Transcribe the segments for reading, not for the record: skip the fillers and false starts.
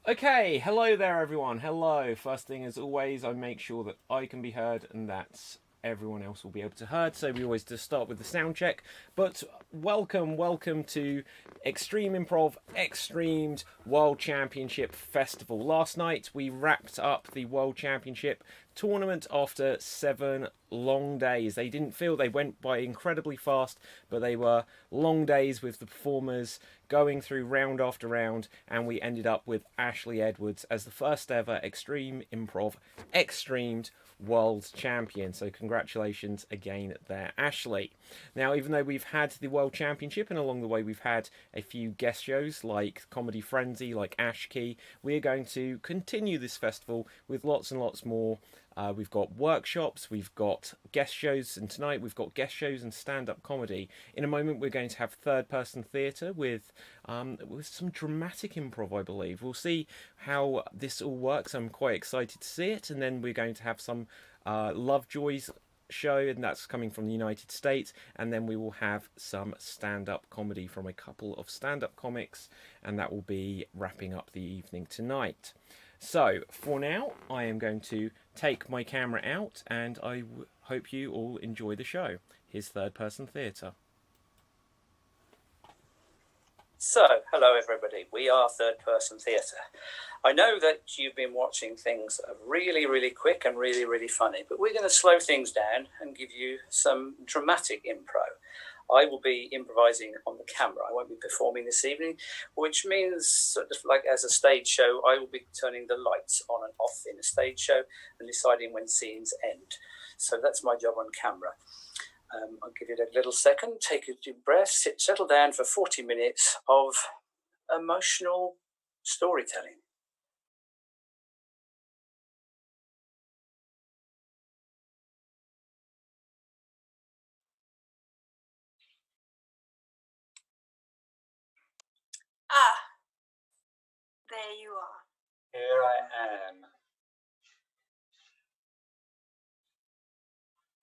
Okay, hello there everyone. Hello. First thing as always, I make sure that I can be heard and that everyone else will be able to heard. So we always just start with the sound check. But welcome to Extreme Improv XStreamed World Championship Festival. Last night we wrapped up the World Championship tournament after 7 long days. They didn't feel they went by incredibly fast, but they were long days with the performers going through round after round, and we ended up with Ashley Edwards as the first ever Extreme Improv XStreamed World Champion. So congratulations again there, Ashley. Now, even though we've had the World Championship and along the way we've had a few guest shows like Comedy Frenzy, like Ash Key, we're going to continue this festival with lots and lots more. We've got workshops, we've got guest shows, and tonight we've got guest shows and stand-up comedy. In a moment, we're going to have third-person theatre with some dramatic improv, I believe. We'll see how this all works. I'm quite excited to see it, and then we're going to have some LoveJoy's show, and that's coming from the United States, and then we will have some stand-up comedy from a couple of stand-up comics, and that will be wrapping up the evening tonight. So, for now, I am going to take my camera out and hope you all enjoy the show. Here's third person theatre. So, hello everybody. We are Third Person Theatre. I know that you've been watching things really, really quick and really, really funny, but we're going to slow things down and give you some dramatic improv. I will be improvising on the camera. I won't be performing this evening, which means, sort of like as a stage show, I will be turning the lights on and off in a stage show and deciding when scenes end. So that's my job on camera. I'll give it a little second, take a deep breath, settle down for 40 minutes of emotional storytelling. Ah, there you are. Here I am.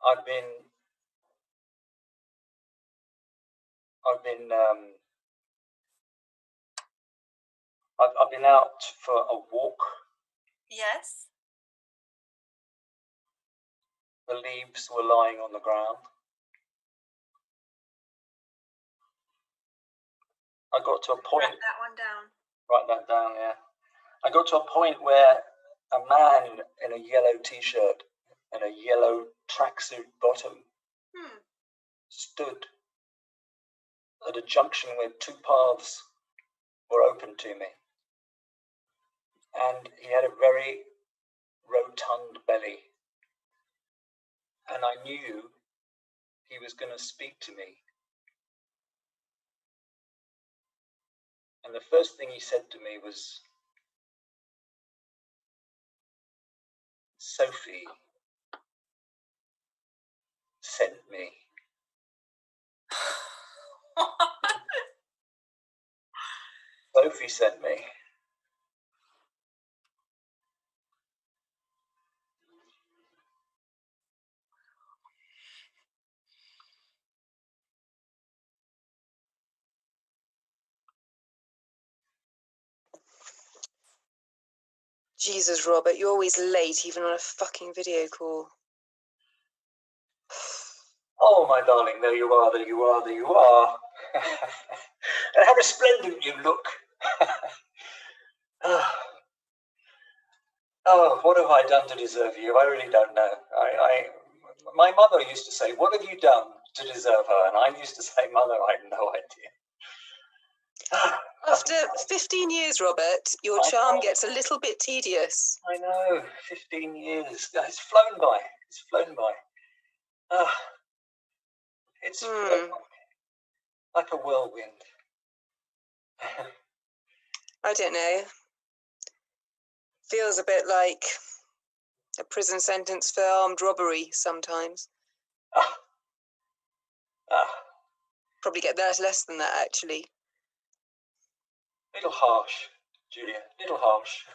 I've been I've been out for a walk. Yes? The leaves were lying on the ground. I got to a point. Write that one down. Write that down, yeah. I got to a point where a man in a yellow t-shirt and a yellow tracksuit bottom stood at a junction where two paths were open to me. And he had a very rotund belly. And I knew he was going to speak to me. And the first thing he said to me was, "Sophie sent me." Sophie sent me. Jesus, Robert, you're always late, even on a fucking video call. Oh, my darling, there you are, there you are, there you are. And how resplendent you look. Oh, what have I done to deserve you? I really don't know. My mother used to say, "What have you done to deserve her?" And I used to say, "Mother, I have no idea." After 15 years, Robert, your charm gets a little bit tedious. I know, 15 years. It's flown by. It's flown by. It's flown by like a whirlwind. I don't know. Feels a bit like a prison sentence for armed robbery sometimes. Probably get less than that, actually. Little harsh, Julia. Little harsh.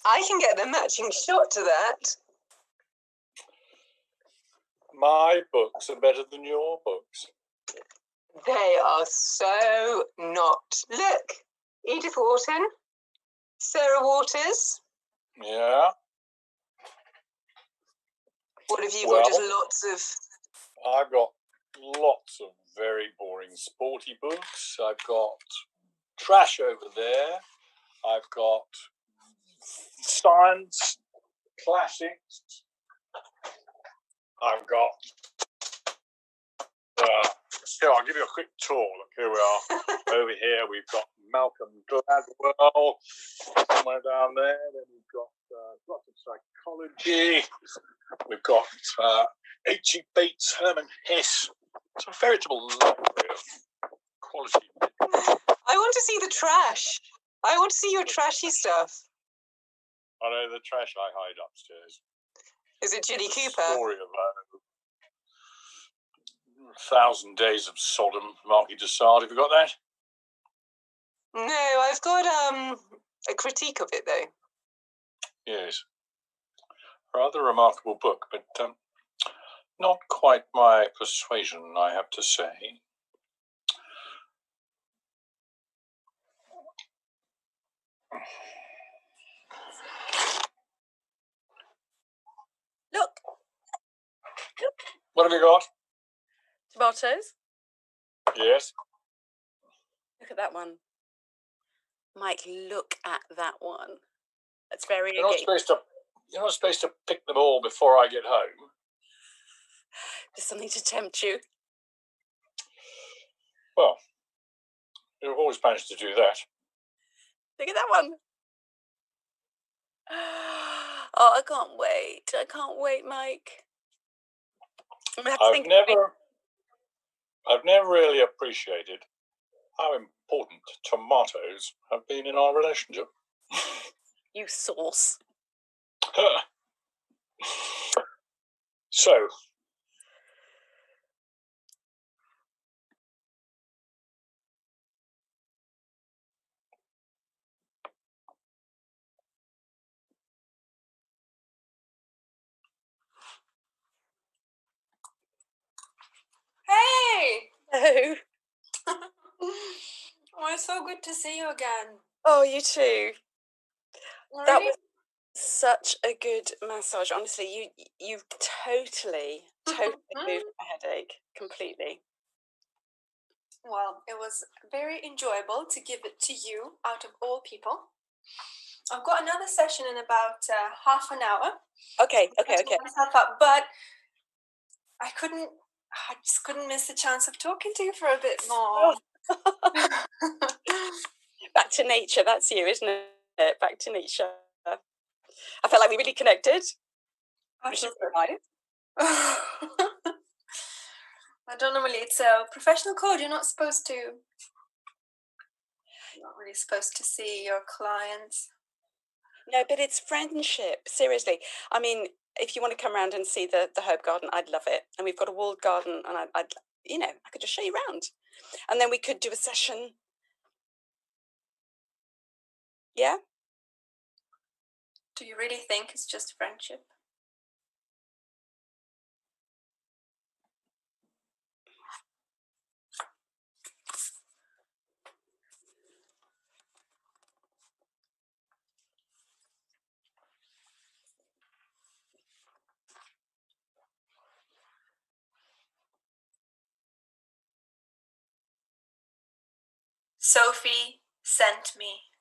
I can get the matching shot to that. My books are better than your books. They are so not. Look, Edith Wharton, Sarah Waters. Yeah. What have you Well, got? Just lots of. I've got lots of very boring sporty books. I've got trash over there. I've got science classics. I've got. Here, I'll give you a quick tour. Look, here we are. Over here, we've got Malcolm Gladwell somewhere down there. Then we've got lots of psychology. We've got H.E. Bates, Herman Hesse. It's a veritable library of quality. I want to see the trash. I want to see your trashy stuff. I know the trash I hide upstairs. Is it Ginny Cooper? Story of 1,000 Days of Sodom, Marquis de Sade. Have you got that? No, I've got a critique of it though. Yes. Rather remarkable book, but not quite my persuasion, I have to say. Look. What have you got? Tomatoes. Yes. Look at that one. Mike, look at that one. That's very You're not supposed to pick them all before I get home. There's something to tempt you. Well, you've always managed to do that. Look at that one. Oh, I can't wait. I can't wait, Mike. I've never really appreciated how important tomatoes have been in our relationship. You sauce. So, Hey! Hello. Oh, it's so good to see you again. Oh, you too. Really? That was such a good massage. Honestly, you've totally moved my headache completely. Well, it was very enjoyable to give it to you out of all people. I've got another session in about half an hour. Okay. To put myself up, but I just couldn't miss the chance of talking to you for a bit more. Back to nature, that's you, isn't it? Back to nature. I felt like we really connected. Which is nice. I don't normally, it's a professional code. You're not really supposed to see your clients. No, but it's friendship, seriously. I mean, if you want to come around and see the herb garden, I'd love it. And we've got a walled garden, and I could just show you around. And then we could do a session. Yeah? Do you really think it's just friendship? Sophie sent me.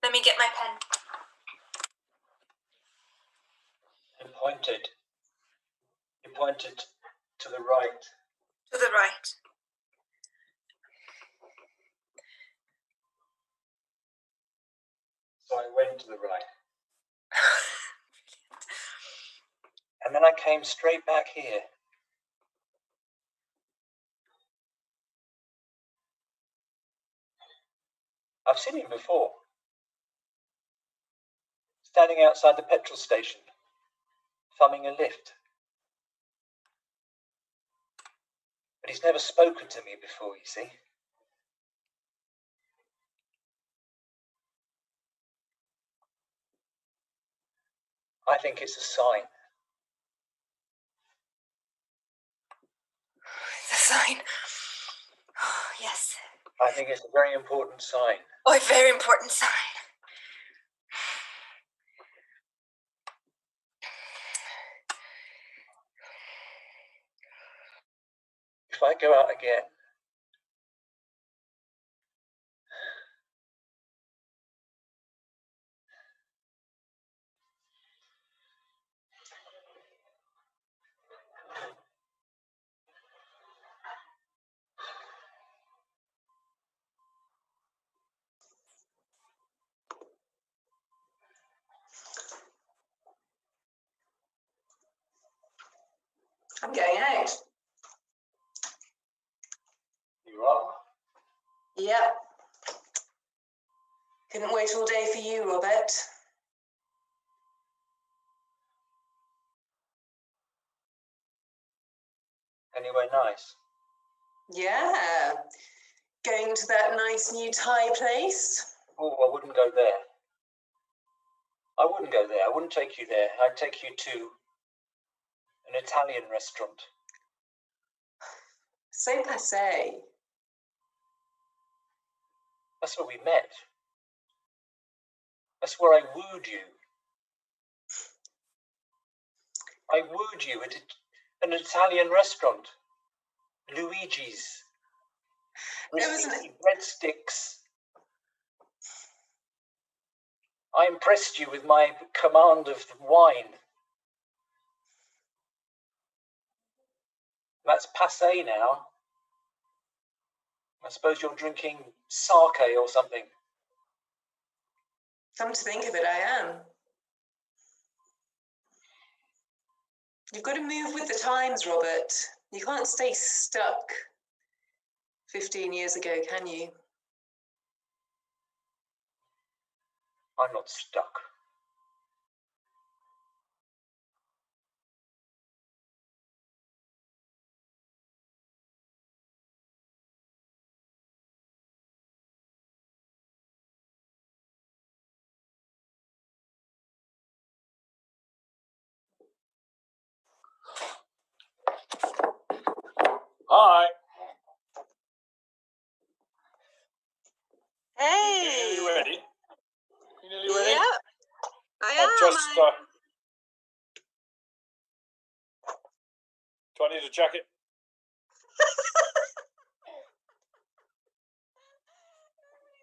Let me get my pen. You pointed to the right. To the right. So I went to the right. And then I came straight back here. I've seen him before. Standing outside the petrol station, thumbing a lift. But he's never spoken to me before, you see. I think it's a sign. It's a sign. Oh, yes. I think it's a very important sign. Oh, a very important sign. If I go out again, I'm going out. you are. Yep. Couldn't wait all day for you, Robert. Anywhere nice? Yeah. Going to that nice new Thai place? Oh, I wouldn't go there. I wouldn't go there. I wouldn't take you there. I'd take you to an Italian restaurant. So passé. That's where we met. That's where I wooed you. I wooed you at an Italian restaurant. Luigi's. It was an... Risky breadsticks. I impressed you with my command of wine. That's passé now. I suppose you're drinking sake or something. Come to think of it, I am. You've got to move with the times, Robert. You can't stay stuck 15 years ago, can you? I'm not stuck. Hi. Hey! You nearly ready? You nearly ready? Yeah, I am. I've just. Do I need a jacket?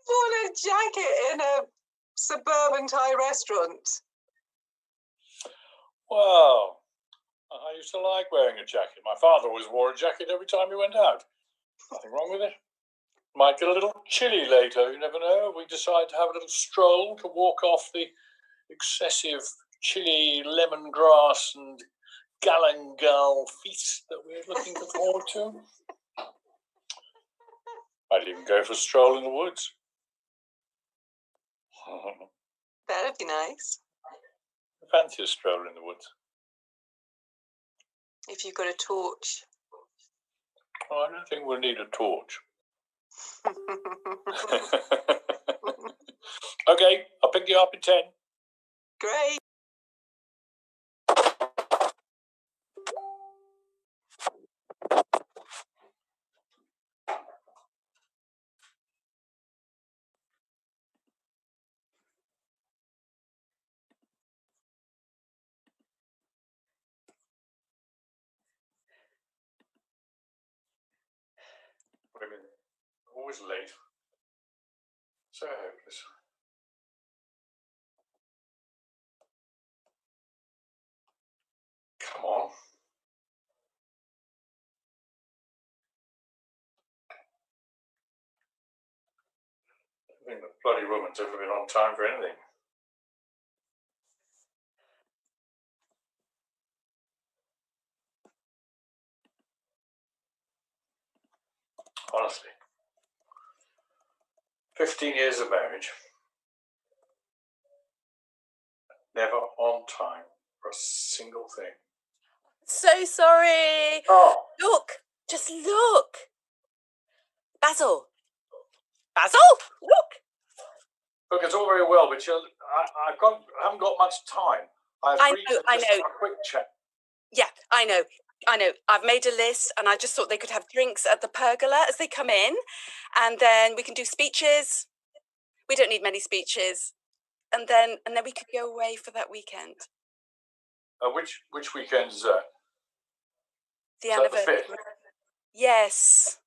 Worn a jacket in a suburban Thai restaurant. Well, I used to like wearing a jacket. My father always wore a jacket every time he went out. Nothing wrong with it. Might get a little chilly later, you never know. We decide to have a little stroll to walk off the excessive chilly lemongrass and galangal feast that we're looking forward to. Might even go for a stroll in the woods. That'd be nice. Fancy a stroll in the woods. If you've got a torch. Oh, I don't think we'll need a torch. Okay, I'll pick you up in 10. Great. Women, always late. So hopeless. Come on. I think the bloody woman's ever been on time for anything. Honestly. 15 years of marriage. Never on time for a single thing. So sorry. Oh, Look, just look. Basil. Basil, look. look, it's all very well, but I haven't got much time. I know. A quick check. Yeah, I know. I've made a list, and I just thought they could have drinks at the pergola as they come in, and then we can do speeches. We don't need many speeches, and then we could go away for that weekend. Which weekend is that? The anniversary. The 5th? Yes.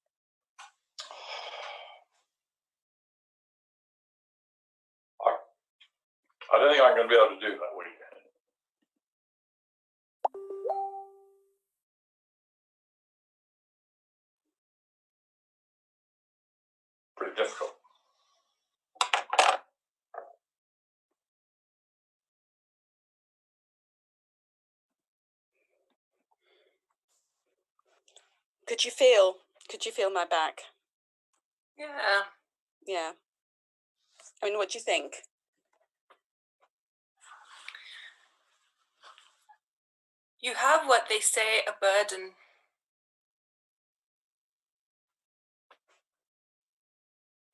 I don't think I'm going to be able to do that weekend. Pretty difficult. Could you feel my back? Yeah. Yeah. I mean, what do you think? You have what they say, a burden.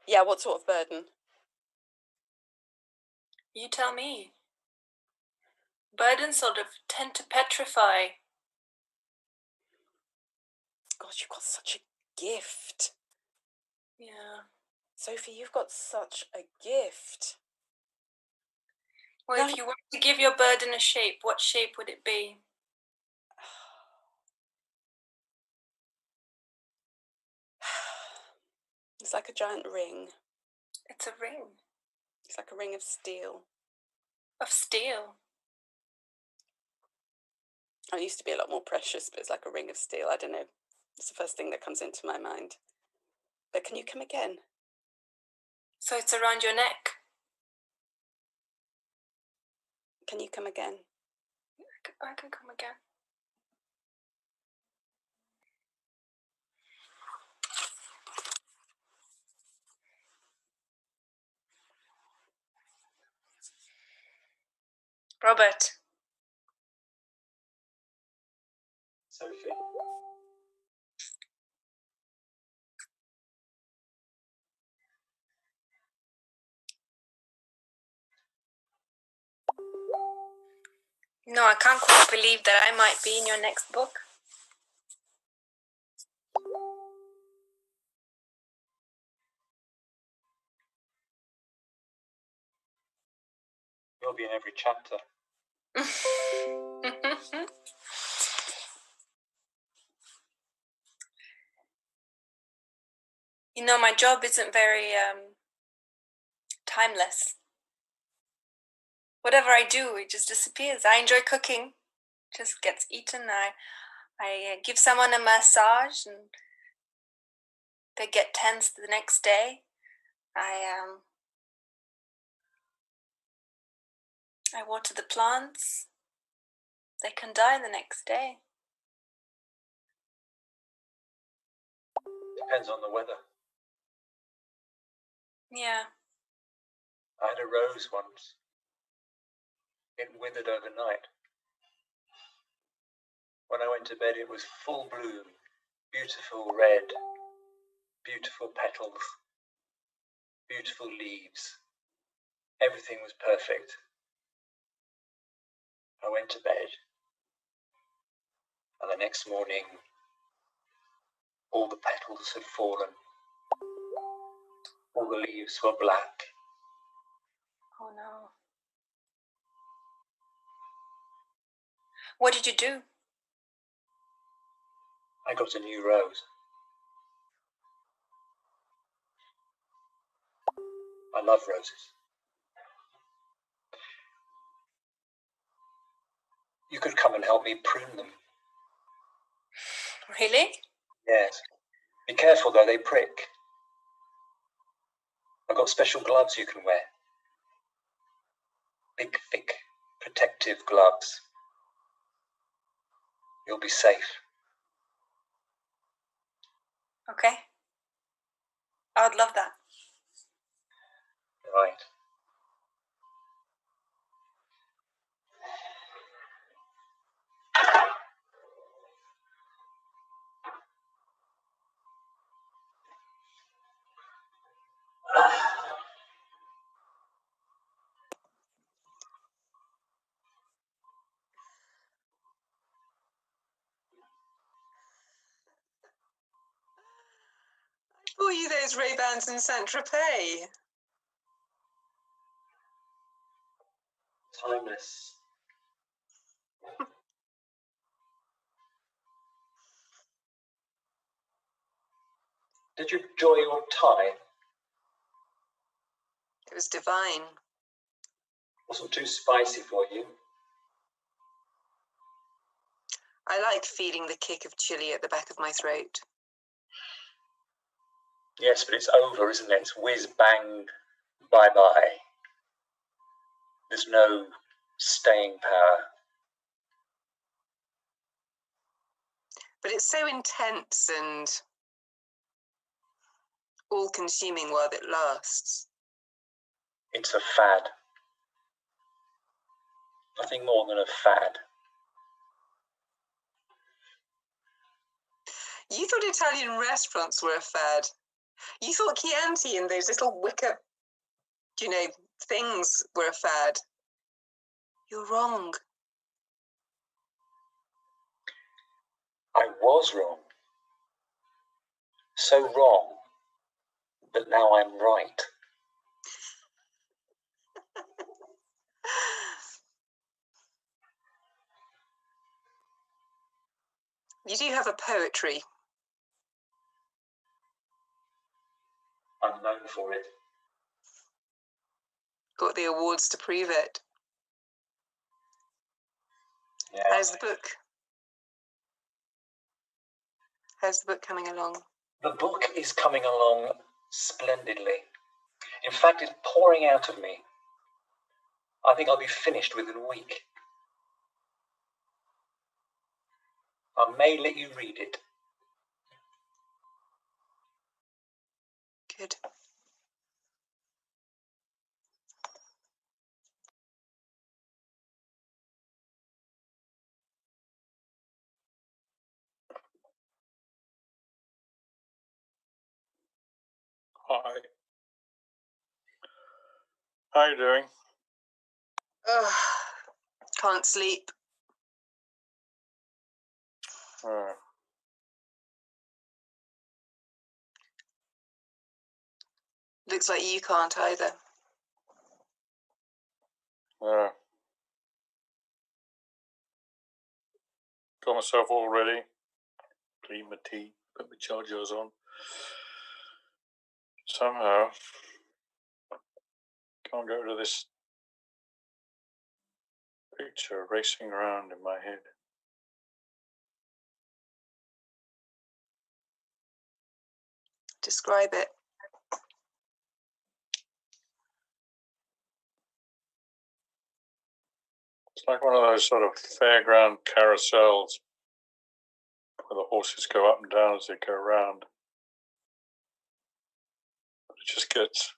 Yeah, what sort of burden? You tell me. Burdens sort of tend to petrify. God, you've got such a gift. Yeah. Sophie, you've got such a gift. Well, if you were to give your burden a shape, what shape would it be? It's like a giant ring. It's a ring. It's like a ring of steel. Of steel? It used to be a lot more precious, but it's like a ring of steel. I don't know. It's the first thing that comes into my mind. But can you come again? So it's around your neck? Can you come again? I can come again. Robert. Sophie. No, I can't quite believe that I might be in your next book. You'll be in every chapter. You know, my job isn't very timeless. Whatever I do, it just disappears. I enjoy cooking. Just gets eaten. I give someone a massage and they get tense the next day. I water the plants. They can die the next day. Depends on the weather. Yeah. I had a rose once. It withered overnight. When I went to bed, it was full bloom, beautiful red, beautiful petals, beautiful leaves. Everything was perfect. I went to bed, and the next morning, all the petals had fallen. All the leaves were black. Oh no. What did you do? I got a new rose. I love roses. You could come and help me prune them. Really? Yes. Be careful though, they prick. I've got special gloves you can wear. Big, thick, protective gloves. You'll be safe. Okay. I would love that. Right. see those Ray-Bans in Saint-Tropez? Timeless. Did you enjoy your time? It was divine. Wasn't too spicy for you? I like feeling the kick of chili at the back of my throat. Yes, but it's over, isn't it? It's whiz, bang, bye-bye. There's no staying power. But it's so intense and all-consuming while it lasts. It's a fad. Nothing more than a fad. You thought Italian restaurants were a fad. You thought Chianti and those little wicker, things were a fad. You're wrong. I was wrong. So wrong, but now I'm right. You do have a poetry. I'm known for it. Got the awards to prove it. Yeah. How's the book? How's the book coming along? The book is coming along splendidly. In fact, it's pouring out of me. I think I'll be finished within a week. I may let you read it. Good. Hi. How you doing? Ugh, can't sleep. Looks like you can't either. Got myself all ready. Clean my teeth, put my chargers on. Somehow, can't get rid of this picture racing around in my head. Describe it. It's like one of those sort of fairground carousels where the horses go up and down as they go round. But it just gets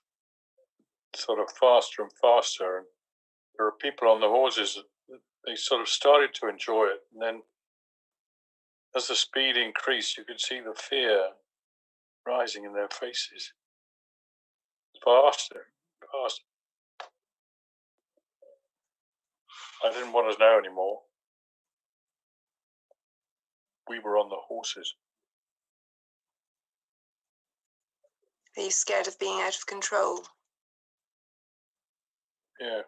sort of faster and faster, and there are people on the horses, they sort of started to enjoy it, and then as the speed increased, you could see the fear rising in their faces. Faster, faster. I didn't want to know anymore. We were on the horses. Are you scared of being out of control? Yeah.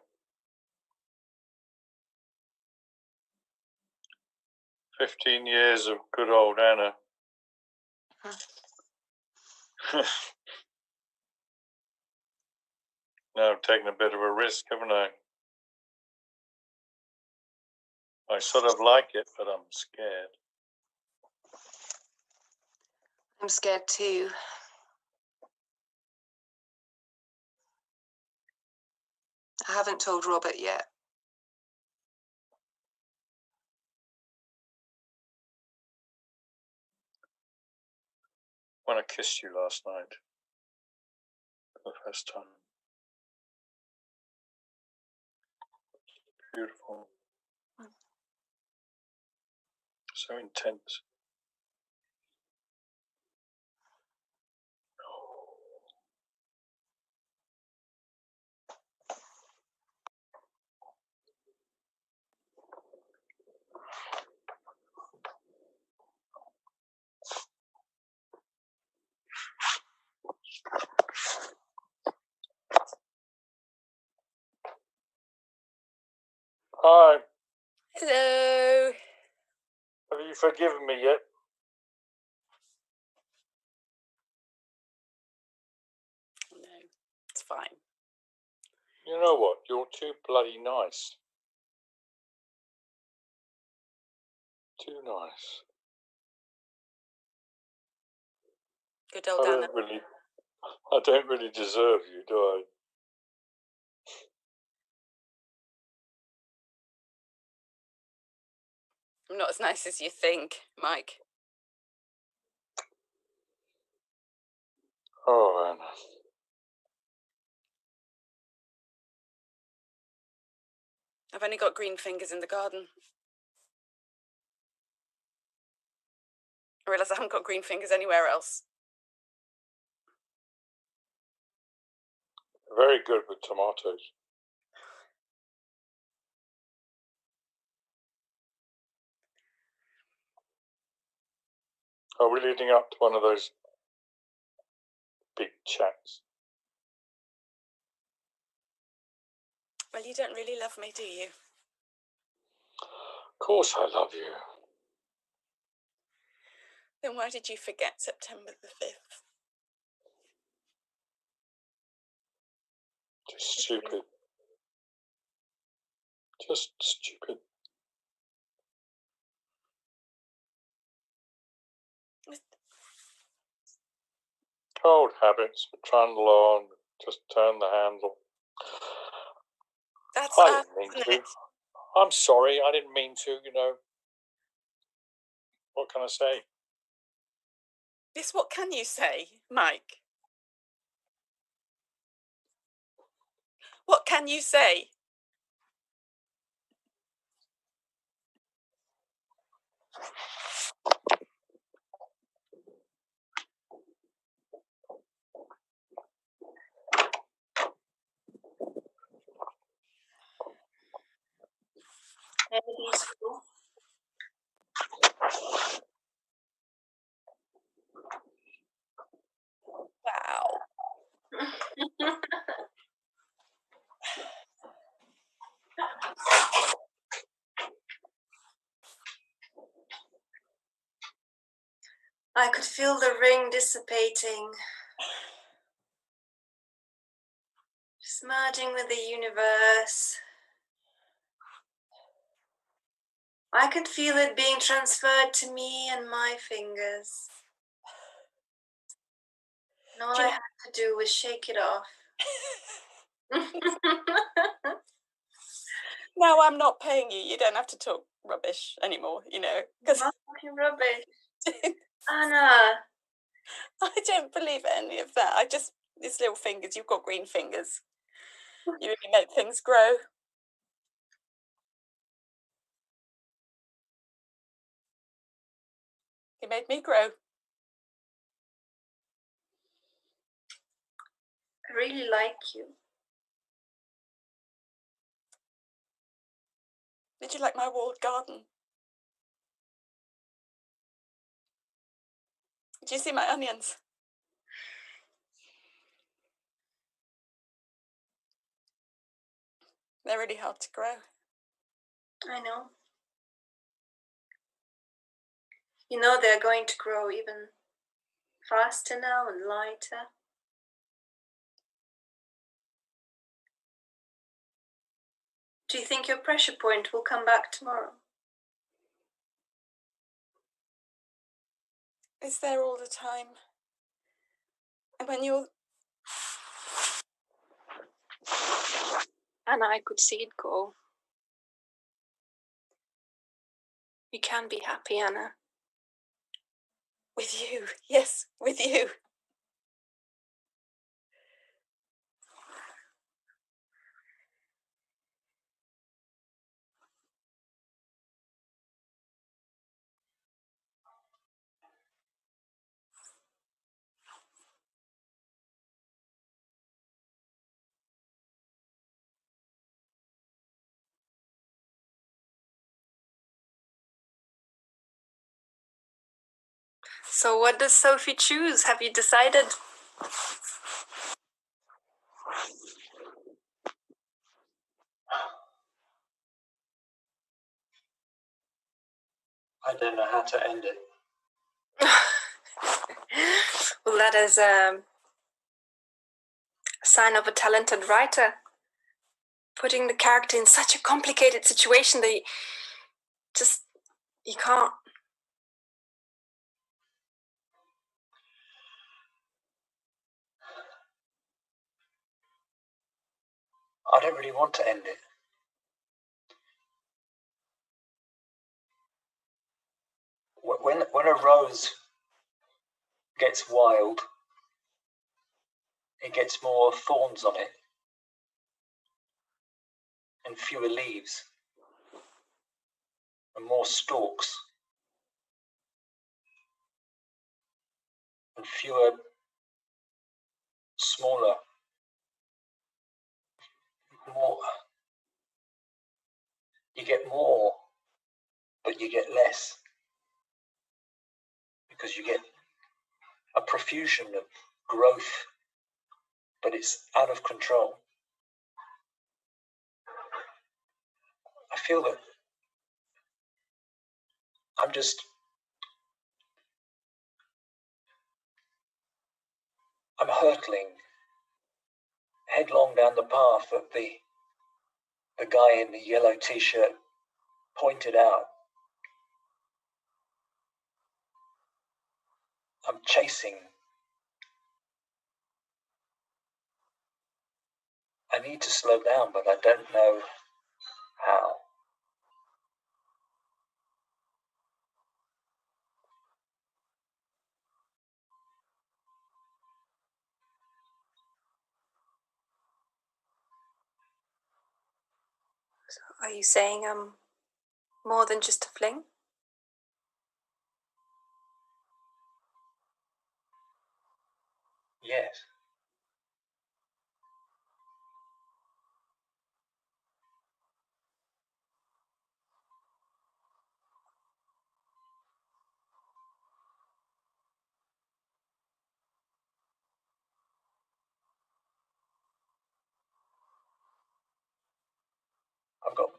15 years of good old Anna. Now I've taken a bit of a risk, haven't I? I sort of like it, but I'm scared. I'm scared too. I haven't told Robert yet. When I kissed you last night, for the first time. Beautiful. So intense. Hi. Hello. Have you forgiven me yet? No, it's fine. You know what? You're too bloody nice. Too nice. Good old Anna. I don't really deserve you, do I? I'm not as nice as you think, Mike. Oh, Anna. I've only got green fingers in the garden. I realise I haven't got green fingers anywhere else. Very good with tomatoes. Are we leading up to one of those big chats? Well, you don't really love me, do you? Of course I love you. Then why did you forget September the 5th? Just stupid. Just stupid. Old habits. We trundle on. Just turn the handle. That's I didn't mean to. I'm sorry. I didn't mean to, you know. What can I say? Yes, what can you say, Mike? What can you say? Wow. I could feel the ring dissipating, just merging with the universe. I could feel it being transferred to me and my fingers. And all I had to do was shake it off. Now I'm not paying you. You don't have to talk rubbish anymore, you know. I'm not talking rubbish. Anna. I don't believe any of that. These little fingers, you've got green fingers. You really make things grow. You made me grow. I really like you. Did you like my walled garden? Did you see my onions? They're really hard to grow. I know. You know they're going to grow even faster now and lighter. Do you think your pressure point will come back tomorrow? It's there all the time. And when you're... Anna, I could see it go. You can be happy, Anna. With you. Yes, with you. So what does Sophie choose? Have you decided? I don't know how to end it. Well, that is a sign of a talented writer. Putting the character in such a complicated situation that you can't. I don't really want to end it. When a rose gets wild, it gets more thorns on it and fewer leaves and more stalks and fewer smaller, more. You get more, but you get less because you get a profusion of growth, but it's out of control. I feel that I'm hurtling headlong down the path that the guy in the yellow t-shirt pointed out. I'm chasing. I need to slow down, but I don't know how. Are you saying more than just a fling? Yes. I've got.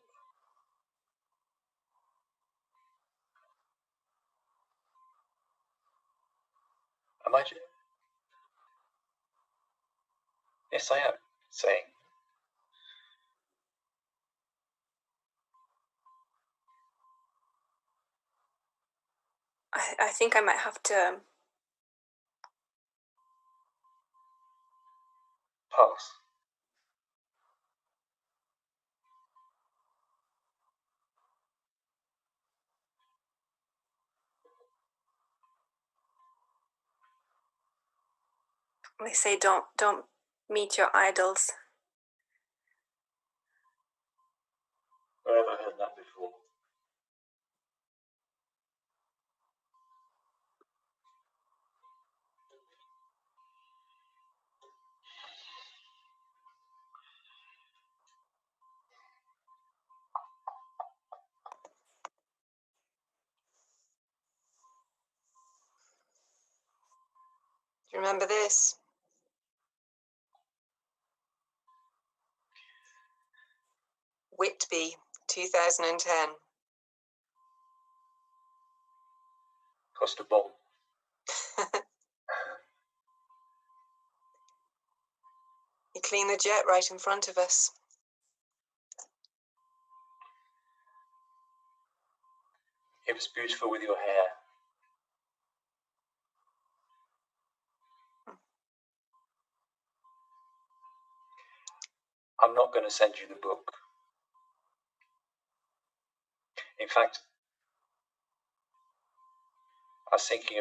Am I? Yes, I am saying. I think I might have to. Pass. They say don't meet your idols. Where have I heard that before? Do you remember this? Whitby, 2010. Cost a bomb. You clean the jet right in front of us. It was beautiful with your hair. I'm not going to send you the book. In fact, I was thinking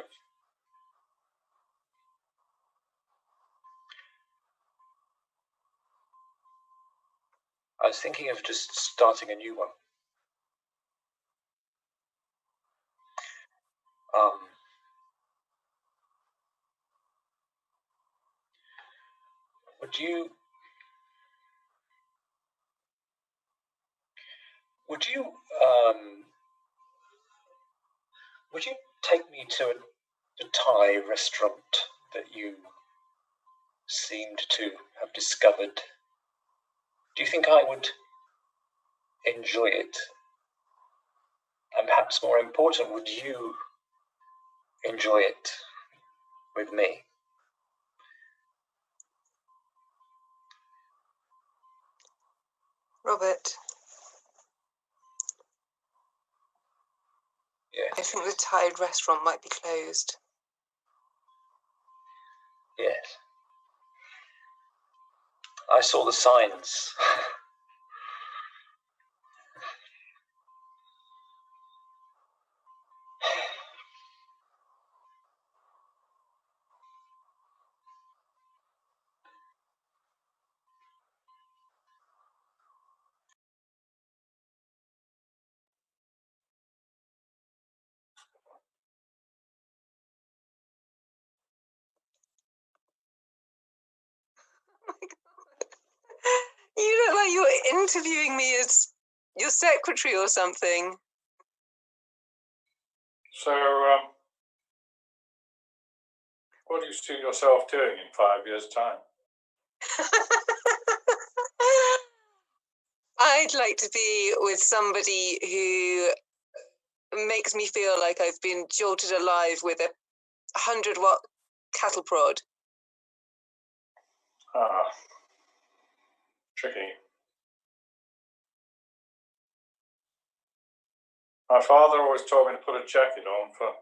of just starting a new one. Would you take me to a Thai restaurant that you seemed to have discovered? Do you think I would enjoy it? And perhaps more important, would you enjoy it with me? Robert, Yes. I think the Tide restaurant might be closed. Yes. I saw the signs. You look like you're interviewing me as your secretary or something. So, what do you see yourself doing in 5 years' time? I'd like to be with somebody who makes me feel like I've been jolted alive with a 100-watt cattle prod. Ah, tricky. My father always told me to put a jacket on for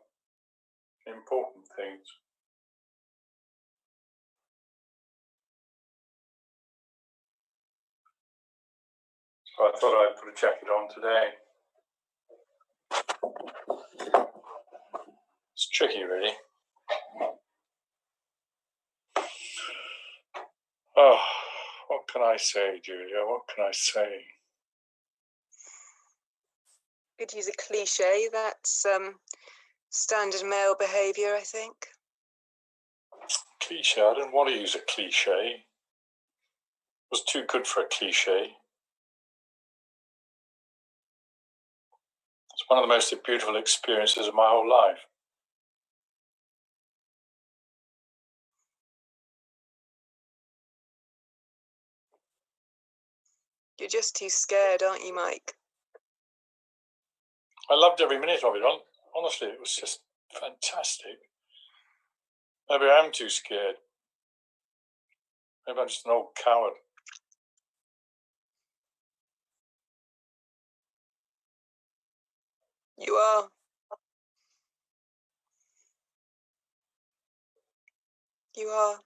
important things. So I thought I'd put a jacket on today. It's tricky, really. Oh, what can I say, Julia? What can I say? Could use a cliche. That's standard male behaviour, I think. Cliche? I didn't want to use a cliche. It was too good for a cliche. It's one of the most beautiful experiences of my whole life. You're just too scared, aren't you, Mike? I loved every minute of it. Honestly, it was just fantastic. Maybe I am too scared. Maybe I'm just an old coward. You are. You are.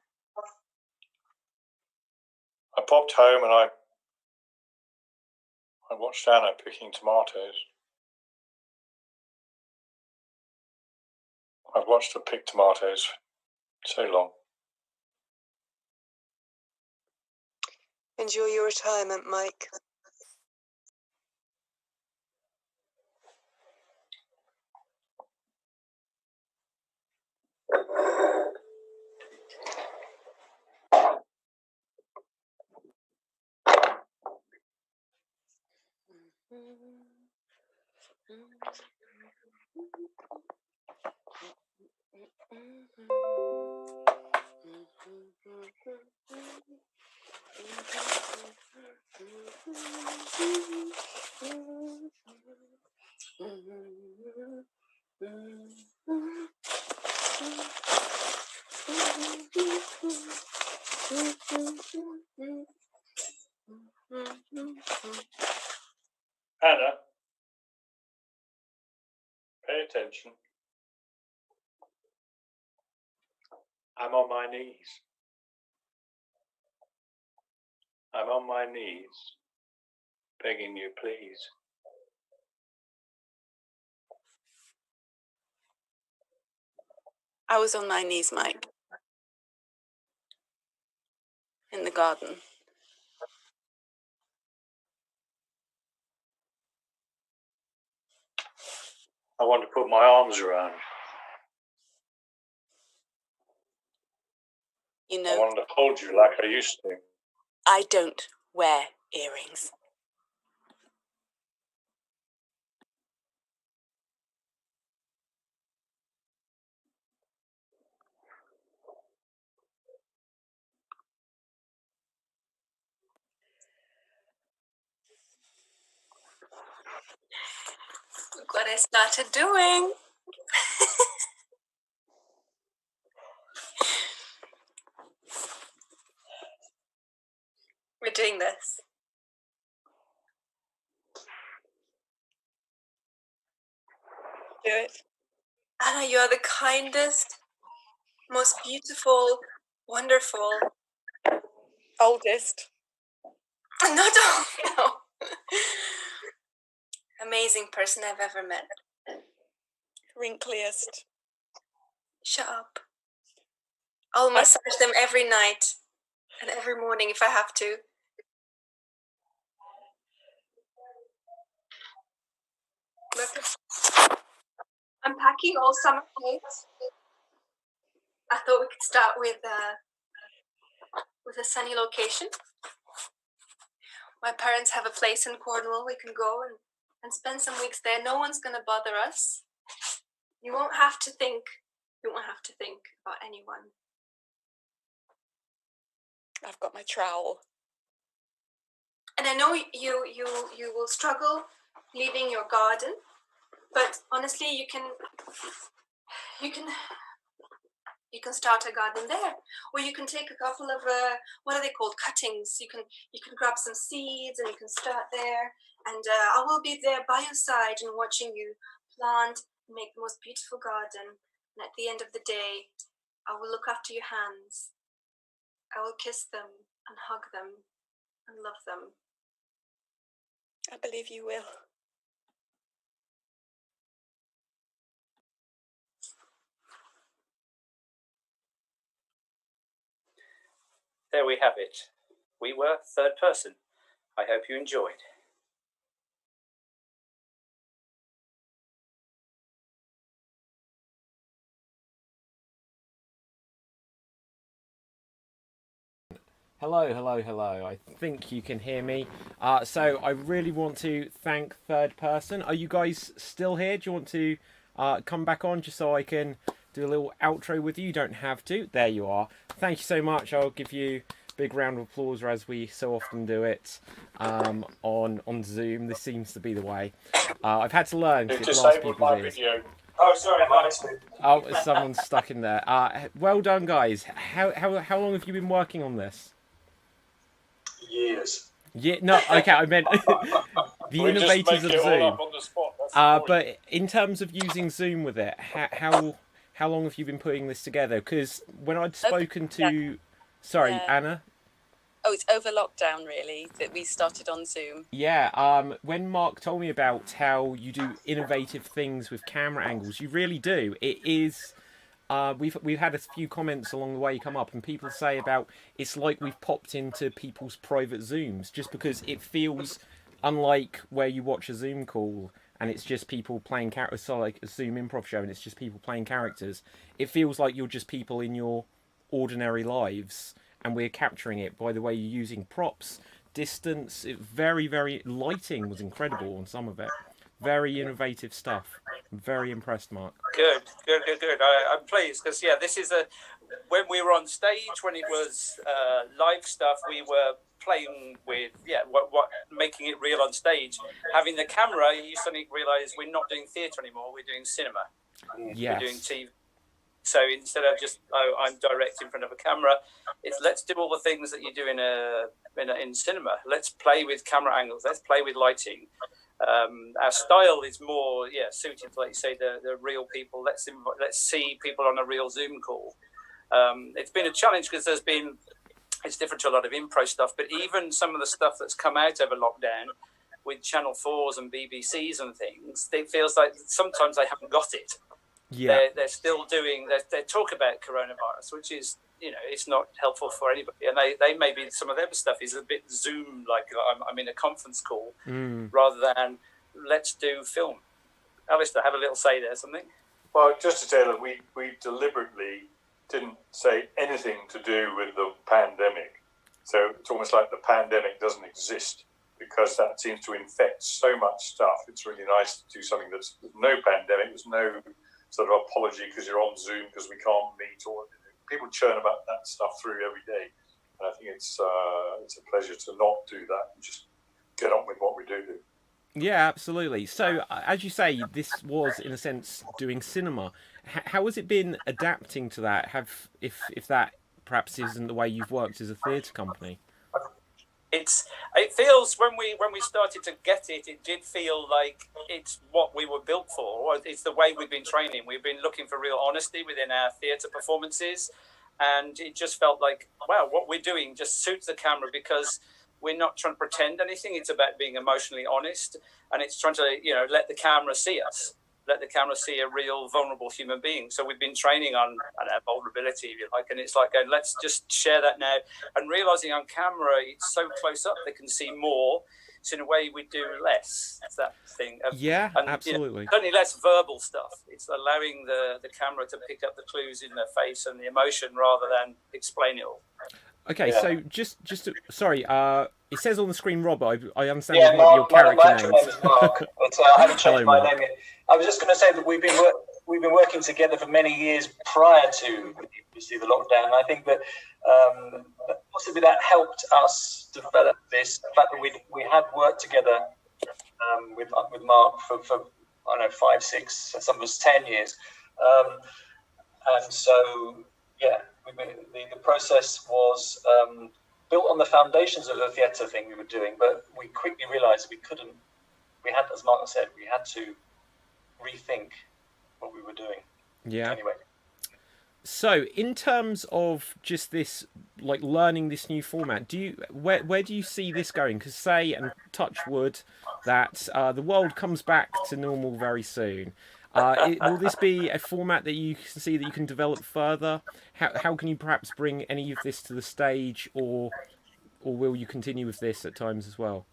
I popped home and I watched Anna picking tomatoes. I've watched her pick tomatoes for so long. Enjoy your retirement, Mike. Anna, pay attention. I'm on my knees. I'm on my knees, begging you, please. I was on my knees, Mike, in the garden. I want to put my arms around you. You I know, want to hold you like I used to. I don't wear earrings. what I started doing. We're doing this. Do it. Anna, you are the kindest, most beautiful, wonderful, Oldest. no, amazing person I've ever met. Wrinkliest. Shut up. I'll massage them every night and every morning if I have to. Look, I'm packing all summer clothes. I thought we could start with a sunny location. My parents have a place in Cornwall. We can go and spend some weeks there. No one's going to bother us. You won't have to think. You won't have to think about anyone. I've got my trowel. And I know you will struggle leaving your garden, but honestly, you can start a garden there, or you can take a couple of what are they called, cuttings. You can grab some seeds and you can start there. And I will be there by your side and watching you plant and make the most beautiful garden. And at the end of the day, I will look after your hands. I will kiss them and hug them and love them. I believe you will. There we have it. We were third person. I hope you enjoyed. Hello, hello, hello. I think you can hear me. So I really want to thank third person. Are you guys still here? Do you want to come back on just so I can do a little outro with you? You don't have to. There you are. Thank you so much. I'll give you a big round of applause, as we so often do it on Zoom. This seems to be the way. I've had to learn. You've disabled my video. Oh, sorry, Mike. Oh, someone's stuck in there. Well done, guys. How long have you been working on this? Years. Yeah, no, okay, I meant the innovators of Zoom. But in terms of using Zoom with it, how long have you been putting this together? Because when I'd spoken to, sorry, Anna. Oh, it's over lockdown, really, that we started on Zoom. Yeah, when Mark told me about how you do innovative things with camera angles, you really do. It is. We've had a few comments along the way come up, and people say about it's like we've popped into people's private Zooms, just because it feels unlike where you watch a Zoom call and it's just people playing characters, so like a Zoom improv show and it's just people playing characters. It feels like you're just people in your ordinary lives, and we're capturing it by the way you're using props, distance. Very lighting was incredible on some of it. Very innovative stuff. I'm very impressed, Mark. Good. I'm pleased because this is when we were on stage, when it was live stuff, we were playing with what making it real on stage. Having the camera, you suddenly realise we're not doing theatre anymore. We're doing cinema. Yes. We're doing TV. So instead of just I'm direct in front of a camera, it's let's do all the things that you do in cinema. Let's play with camera angles. Let's play with lighting. Our style is more suited to, like you say, the real people. Let's see people on a real Zoom call. It's been a challenge because it's different to a lot of improv stuff, but even some of the stuff that's come out over lockdown with Channel 4s and BBCs and things, it feels like sometimes they haven't got it. Yeah. They're still doing they talk about coronavirus, which is it's not helpful for anybody, and they maybe some of their stuff is a bit Zoom like I'm in a conference call rather than let's do film. Alistair, have a little say there, something. Well, just to tell you, we deliberately didn't say anything to do with the pandemic, so it's almost like the pandemic doesn't exist because that seems to infect so much stuff. It's really nice to do something that's no pandemic. There's no sort of apology because you're on Zoom because we can't meet, or people churn about that stuff through every day, and I think it's a pleasure to not do that and just get on with what we do. Yeah, absolutely. So, as you say, this was in a sense doing cinema. How has it been adapting to that? If that perhaps isn't the way you've worked as a theatre company? It feels when we started to get it, it did feel like it's what we were built for. It's the way we've been training. We've been looking for real honesty within our theatre performances, and it just felt like, wow, what we're doing just suits the camera because we're not trying to pretend anything. It's about being emotionally honest, and it's trying to let the camera see us. Let the camera see a real vulnerable human being. So we've been training on vulnerability, if you like, and it's like, let's just share that now. And realizing on camera, it's so close up, they can see more. So in a way, we do less. It's that thing. Yeah, absolutely. Only less verbal stuff. It's allowing the camera to pick up the clues in the face and the emotion rather than explain it all. Okay, Yeah. so just sorry. It says on the screen, Rob. I understand Yeah, what your character my actual name name is Mark, but I haven't Hello, changed my Mark. name yet. I was just going to say that we've been working together for many years prior to obviously the lockdown. And I think that possibly that helped us develop this. The fact that we had worked together with Mark for I don't know 5, 6, some of us 10 years, and so yeah, the process was built on the foundations of the theatre thing we were doing, but we quickly realised we couldn't. We had, as Mark said, we had to rethink what we were doing. Yeah. Anyway. So, in terms of just this, like learning this new format, where do you see this going? Because say, and touch wood, that the world comes back to normal very soon. Will this be a format that you can see that you can develop further? How can you perhaps bring any of this to the stage, or will you continue with this at times as well?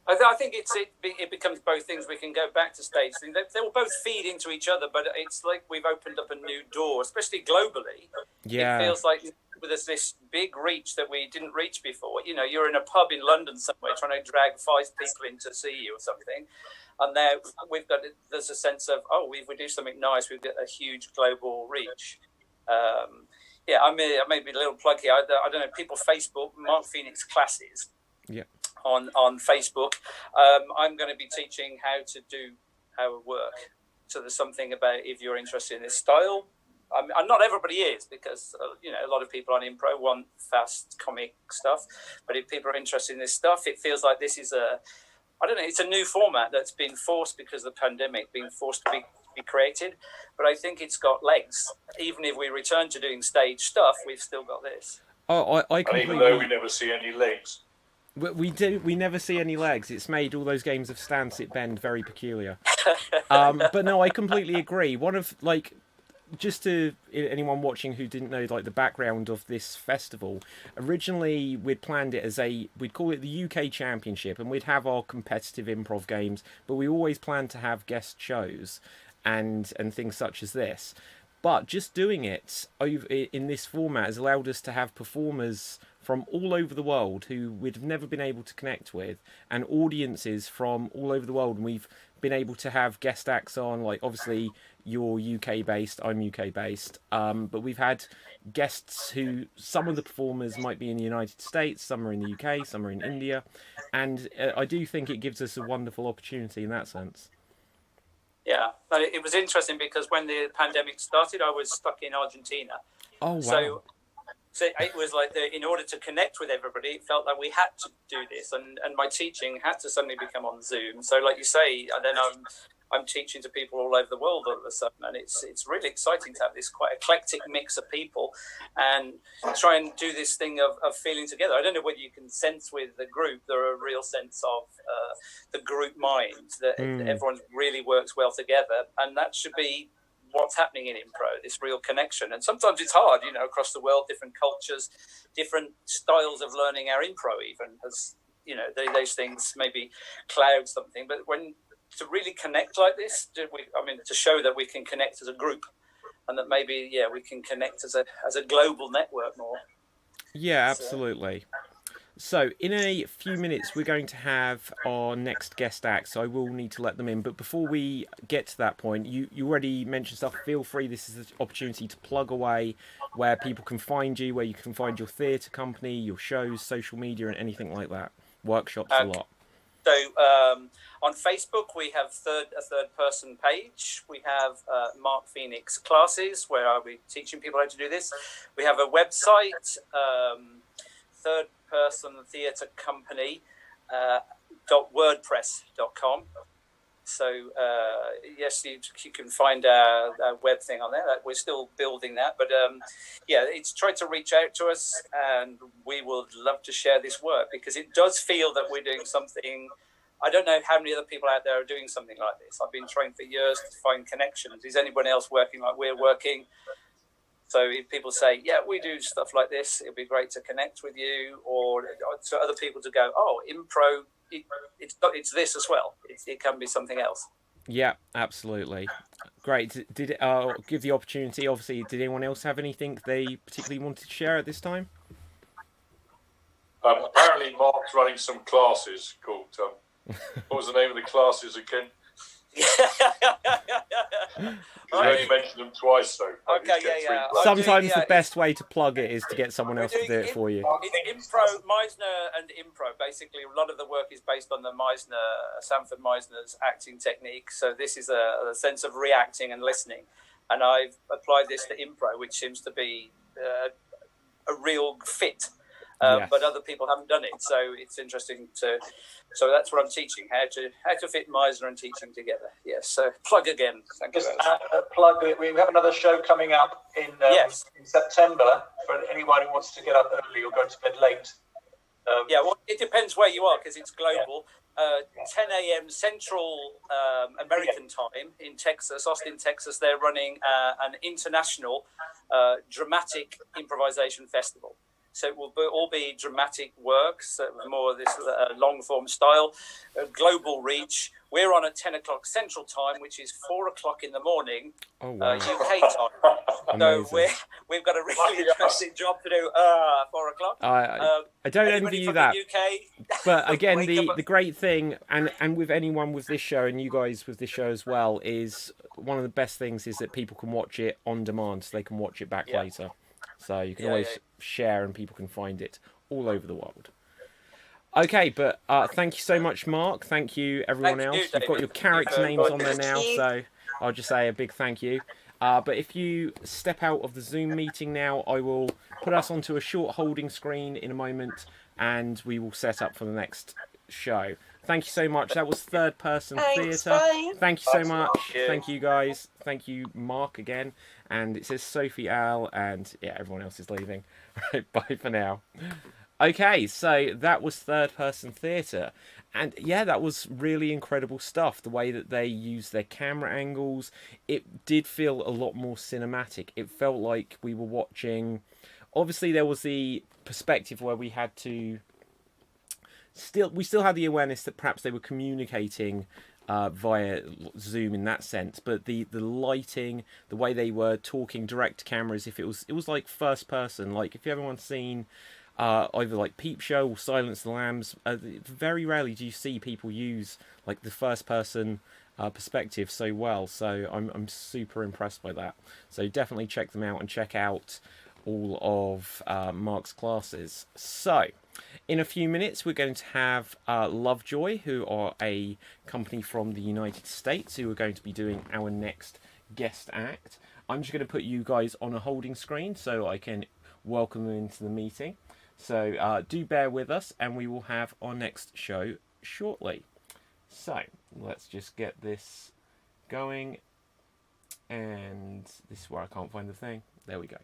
I think it becomes both things. We can go back to stage things. They will both feed into each other, but it's like we've opened up a new door, especially globally. Yeah. It feels like there's this big reach that we didn't reach before. You're in a pub in London somewhere trying to drag 5 people in to see you or something. And now there's a sense of, if we do something nice, we've got a huge global reach. I made a little plug here. I don't know, people Facebook, Mark Phoenix classes. Yeah. On Facebook, I'm going to be teaching how to work. So there's something about if you're interested in this style. And not everybody is, because a lot of people on Improv want fast comic stuff. But if people are interested in this stuff, it feels like this is it's a new format that's been forced because of the pandemic, being forced to be created. But I think it's got legs. Even if we return to doing stage stuff, we've still got this. Oh, I completely... And even though we never see any legs. We never see any legs. It's made all those games of stand, sit, bend very peculiar. But no, I completely agree. One of, like, just to anyone watching who didn't know, like, the background of this festival, originally we'd planned it as we'd call it the UK Championship, and we'd have our competitive improv games, but we always planned to have guest shows and things such as this. But just doing it in this format has allowed us to have performers from all over the world who we'd have never been able to connect with, and audiences from all over the world. And we've been able to have guest acts on, like obviously you're UK based, I'm UK based, but we've had guests who, some of the performers might be in the United States, some are in the UK, some are in India, and I do think it gives us a wonderful opportunity in that sense. Yeah, it was interesting because when the pandemic started, I was stuck in Argentina. Oh, wow. So it was like, in order to connect with everybody, it felt like we had to do this, and my teaching had to suddenly become on Zoom. So, like you say, and then I'm teaching to people all over the world all of a sudden, and it's really exciting to have this quite eclectic mix of people and try and do this thing of feeling together. I don't know whether you can sense with the group, there are a real sense of the group mind, that everyone really works well together, and that should be what's happening in Improv, this real connection. And sometimes it's hard, across the world, different cultures, different styles of learning our Improv even, as, those things maybe cloud something. But to really connect like this, to show that we can connect as a group, and that maybe, we can connect as a global network more. Yeah, absolutely. So, in a few minutes, we're going to have our next guest act, so I will need to let them in. But before we get to that point, you already mentioned stuff. Feel free, this is the opportunity to plug away where people can find you, where you can find your theatre company, your shows, social media, and anything like that. Workshops, a lot. So on Facebook, we have a third-person page. We have Mark Phoenix classes, where I'll be teaching people how to do this. We have a website, third-person theatre company, .wordpress.com. So yes, you can find our web thing on there. We're still building that, but it's tried to reach out to us, and we would love to share this work, because it does feel that we're doing something. I don't know how many other people out there are doing something like this. I've been trying for years to find connections. Is anyone else working like we're working? So if people say, yeah, we do stuff like this, it'd be great to connect with you, or to other people to go, oh, Improv, it's this as well. It can be something else. Yeah, absolutely. Great. Did it give the opportunity? Obviously, did anyone else have anything they particularly wanted to share at this time? Apparently, Mark's running some classes called. What was the name of the classes again? You only mentioned them twice so far. Okay, yeah. Sometimes the best way to plug it is to get someone else to do it for you. It's Meisner and Improv. Basically, a lot of the work is based on the Sanford Meisner's acting technique. So this is a sense of reacting and listening. And I've applied this to Improv, which seems to be a real fit. Yes. But other people haven't done it, so it's interesting to. So that's what I'm teaching: how to fit Meisner and teaching together. Yes. So plug again. Thank you. Plug. We have another show coming up in September for anyone who wants to get up early or go to bed late. Well, it depends where you are, because it's global. 10 a.m. Central American time in Texas, Austin, Texas. They're running an international dramatic improvisation festival. So it will all be dramatic works, more of this long-form style, global reach. We're on at 10 o'clock Central Time, which is 4 o'clock in the morning, UK time. So we've got a really interesting job to do. 4 o'clock. I don't envy you that. UK? But again, the great thing, and with anyone with this show, and you guys with this show as well, is one of the best things is that people can watch it on demand, so they can watch it back later. So you can always share, and people can find it all over the world. Okay, but thank you so much, Mark. Thank you, everyone else. You've got your character names on there now, so I'll just say a big thank you. But if you step out of the Zoom meeting now, I will put us onto a short holding screen in a moment, and we will set up for the next show. Thank you so much. That was Third Person Theatre. Bye. Thank you so much. Thank you, guys. Thank you, Mark, again. And it says Sophie Al, and everyone else is leaving. Right, bye for now. Okay, so that was Third Person Theatre. And that was really incredible stuff. The way that they used their camera angles, it did feel a lot more cinematic. It felt like we were watching. Obviously, there was the perspective where we had to. We still had the awareness that perhaps they were communicating via Zoom in that sense, but the lighting, the way they were talking direct to cameras, it was like first person. Like if everyone's seen either like Peep Show or Silence the Lambs, very rarely do you see people use like the first person perspective so well. So I'm super impressed by that. So definitely check them out and check out all of Mark's classes. So in a few minutes, we're going to have LoveJoy, who are a company from the United States, who are going to be doing our next guest act. I'm just going to put you guys on a holding screen so I can welcome them into the meeting. So do bear with us, and we will have our next show shortly. So let's just get this going. And this is where I can't find the thing. There we go.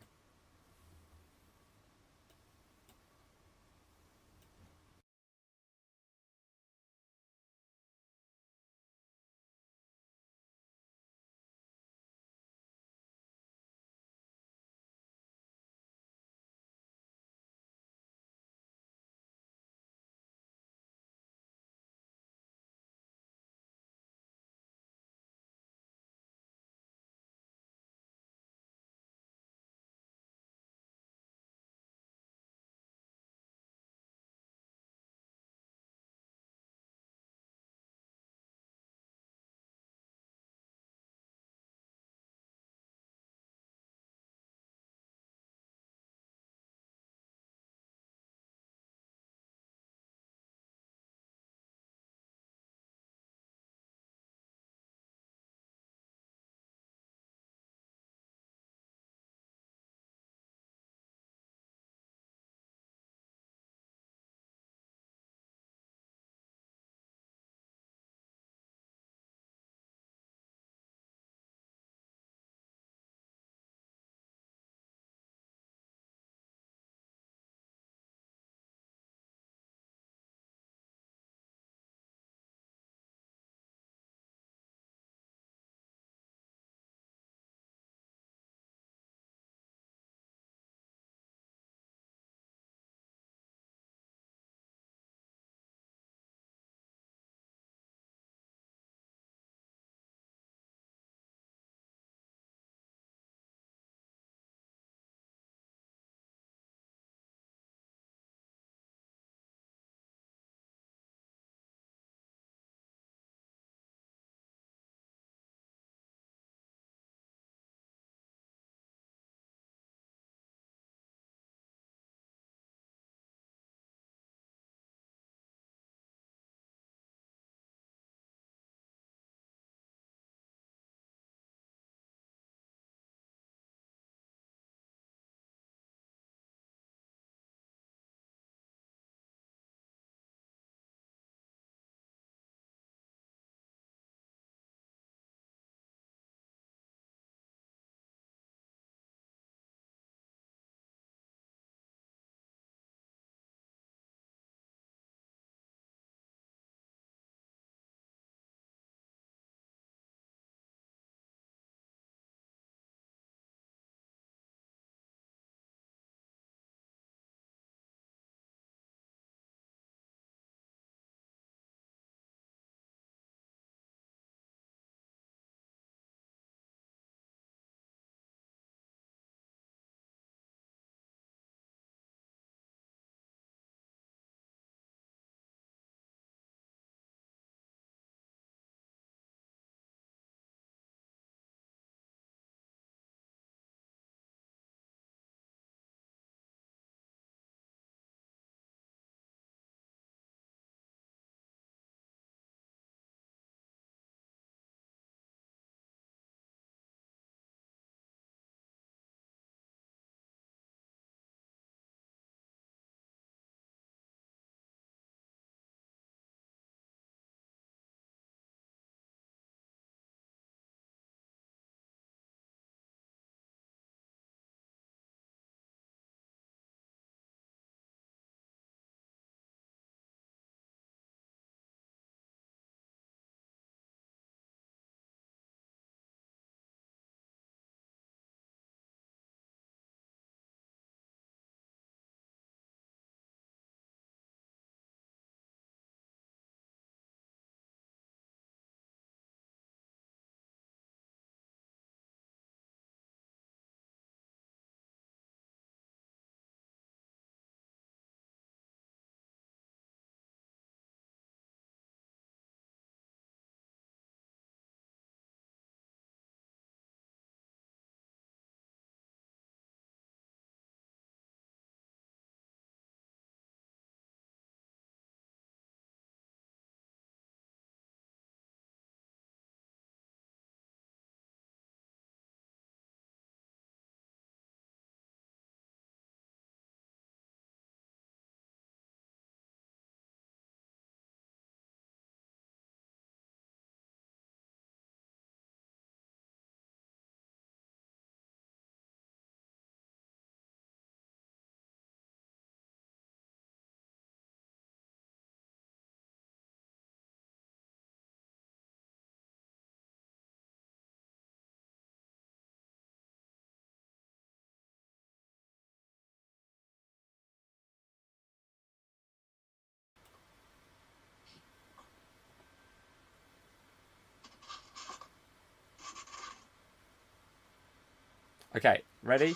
Okay, ready,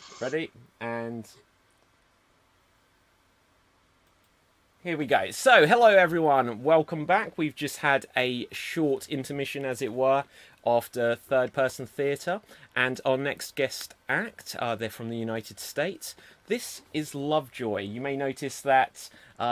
and here we go. So, hello everyone, welcome back. We've just had a short intermission, as it were, after Third Person Theatre, and our next guest act, they're from the United States. This is LoveJoy. You may notice that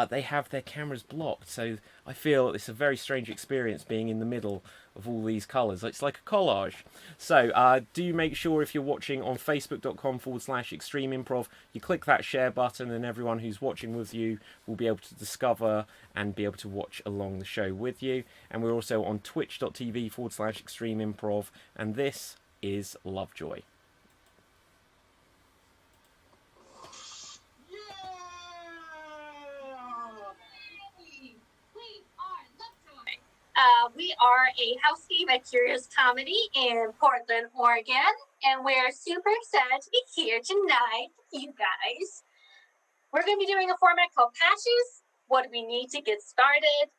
they have their cameras blocked, so I feel it's a very strange experience being in the middle of all these colours. It's like a collage. So do make sure, if you're watching on facebook.com/XtremeImprov, you click that share button, and everyone who's watching with you will be able to discover and be able to watch along the show with you. And we're also on twitch.tv/XtremeImprov, and this is LoveJoy. We are a Housekeep at Curious Comedy in Portland, Oregon, and we're super excited to be here tonight, you guys. We're going to be doing a format called Patches. What do we need to get started?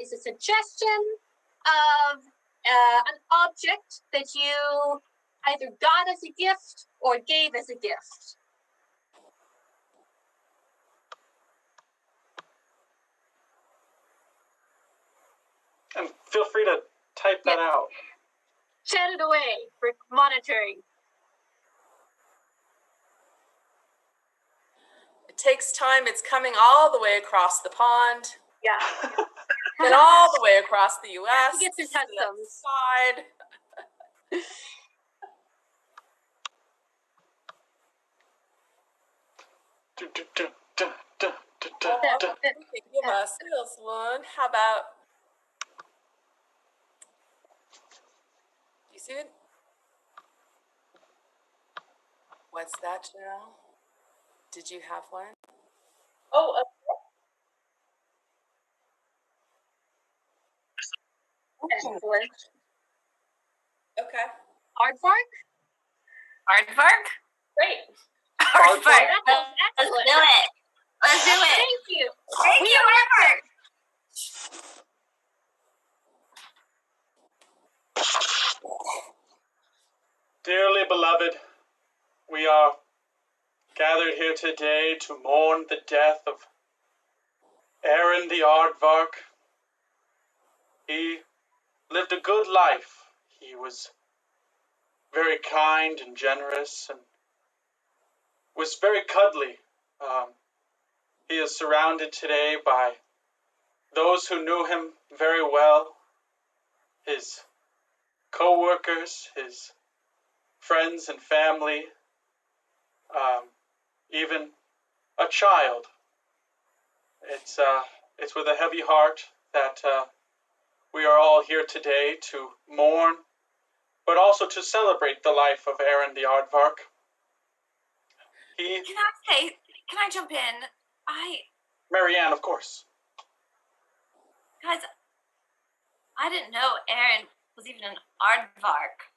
Is a suggestion of an object that you either got as a gift or gave as a gift. And feel free to type that out. Chat it away for monitoring. It takes time. It's coming all the way across the pond. Yeah. And all the way across the U.S. To get through customs. Side. Give us this one. How about? You see it? What's that, Cheryl? Did you have one? Oh, Excellent. okay. Aardvark? Aardvark? Great. Aardvark. That sounds Let's excellent. do it. Let's do it. Thank you. Thank you, Aardvark. Dearly beloved, we are gathered here today to mourn the death of Aaron the Aardvark. He lived a good life. He was very kind and generous and was very cuddly. He is surrounded today by those who knew him very well, his co-workers, his friends and family, even a child. It's with a heavy heart that we are all here today to mourn, but also to celebrate the life of Aaron the Aardvark. Can I jump in? Marianne, of course. Guys, I didn't know Aaron was even an aardvark.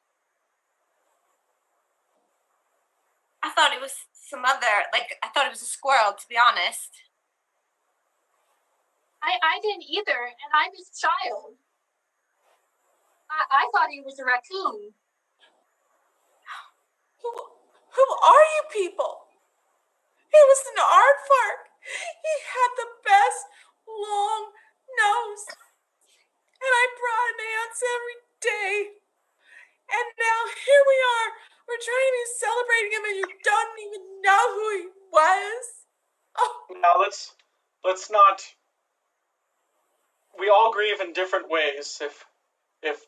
I thought it was some other, I thought it was a squirrel, to be honest. I didn't either, and I'm his child. I thought he was a raccoon. Who are you people? He was an aardvark. He had the best long nose. And I brought him ants every day. And now here we are. We're trying to be celebrating him and you don't even know who he was. Oh. Now let's not. We all grieve in different ways. If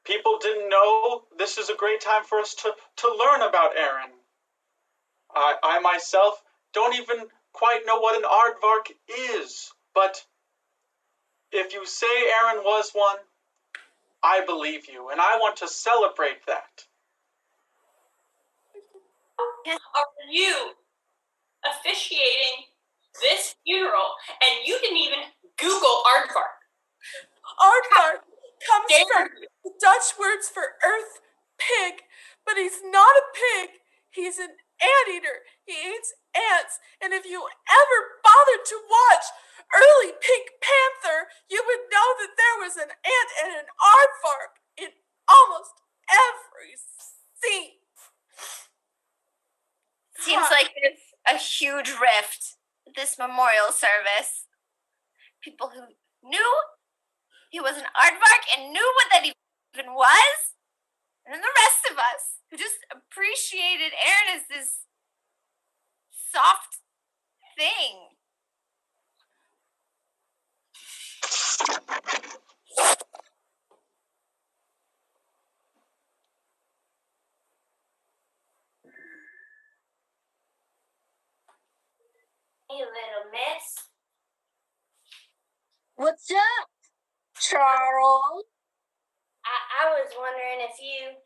people didn't know, this is a great time for us to learn about Aaron. I myself don't even quite know what an aardvark is, but if you say Aaron was one, I believe you, and I want to celebrate that. Are you officiating this funeral and you didn't even Google aardvark? Aardvark comes from the Dutch words for earth pig, but he's not a pig. He's an anteater. He eats ants, and if you ever bothered to watch early Pink Panther, you would know that there was an ant and an aardvark in almost every scene. Seems like there's a huge rift at this memorial service. People who knew he was an aardvark and knew what that even was, and then the rest of us who just appreciated Aaron as this soft thing. Hey, little miss. What's up, Charles? I was wondering if you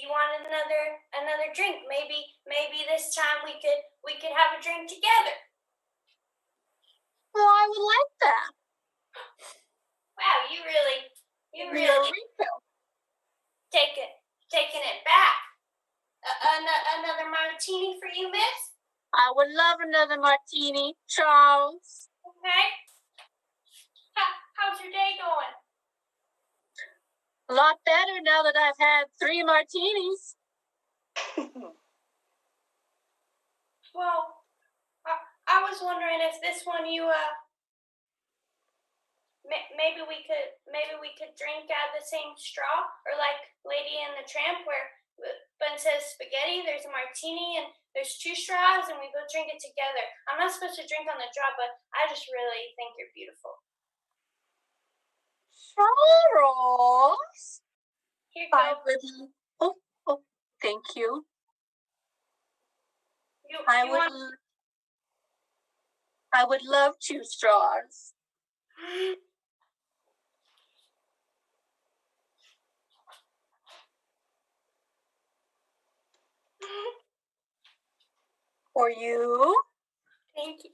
wanted another drink. Maybe this time we could have a drink together. Well, I would like that. Wow, you really refill. taking it back. Another martini for you, miss? I would love another martini, Charles. Okay. How's your day going? A lot better now that I've had 3 martinis. Well, I was wondering if this one you maybe we could drink out of the same straw, or like Lady and the Tramp, where Ben says spaghetti, there's a martini, and there's 2 straws, and we both drink it together. I'm not supposed to drink on the draw, but I just really think you're beautiful. Charles. Here you go. Oh, thank you. I would love 2 straws. For you. Thank you.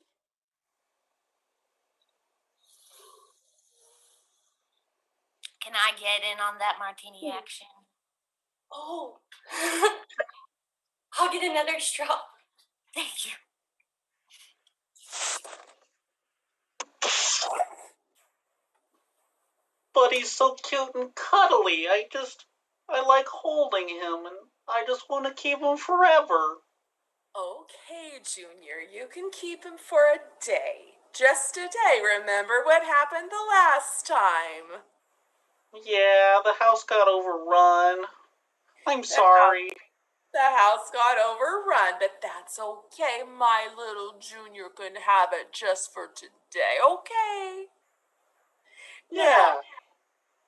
Can I get in on that martini action? Oh. I'll get another straw. Thank you. But he's so cute and cuddly. I like holding him, and I just want to keep him forever. Okay, Junior, you can keep him for a day. Just a day. Remember what happened the last time? Yeah, the house got overrun. I'm sorry. The house got overrun, but that's okay. My little Junior can have it just for today, okay? Yeah. Now,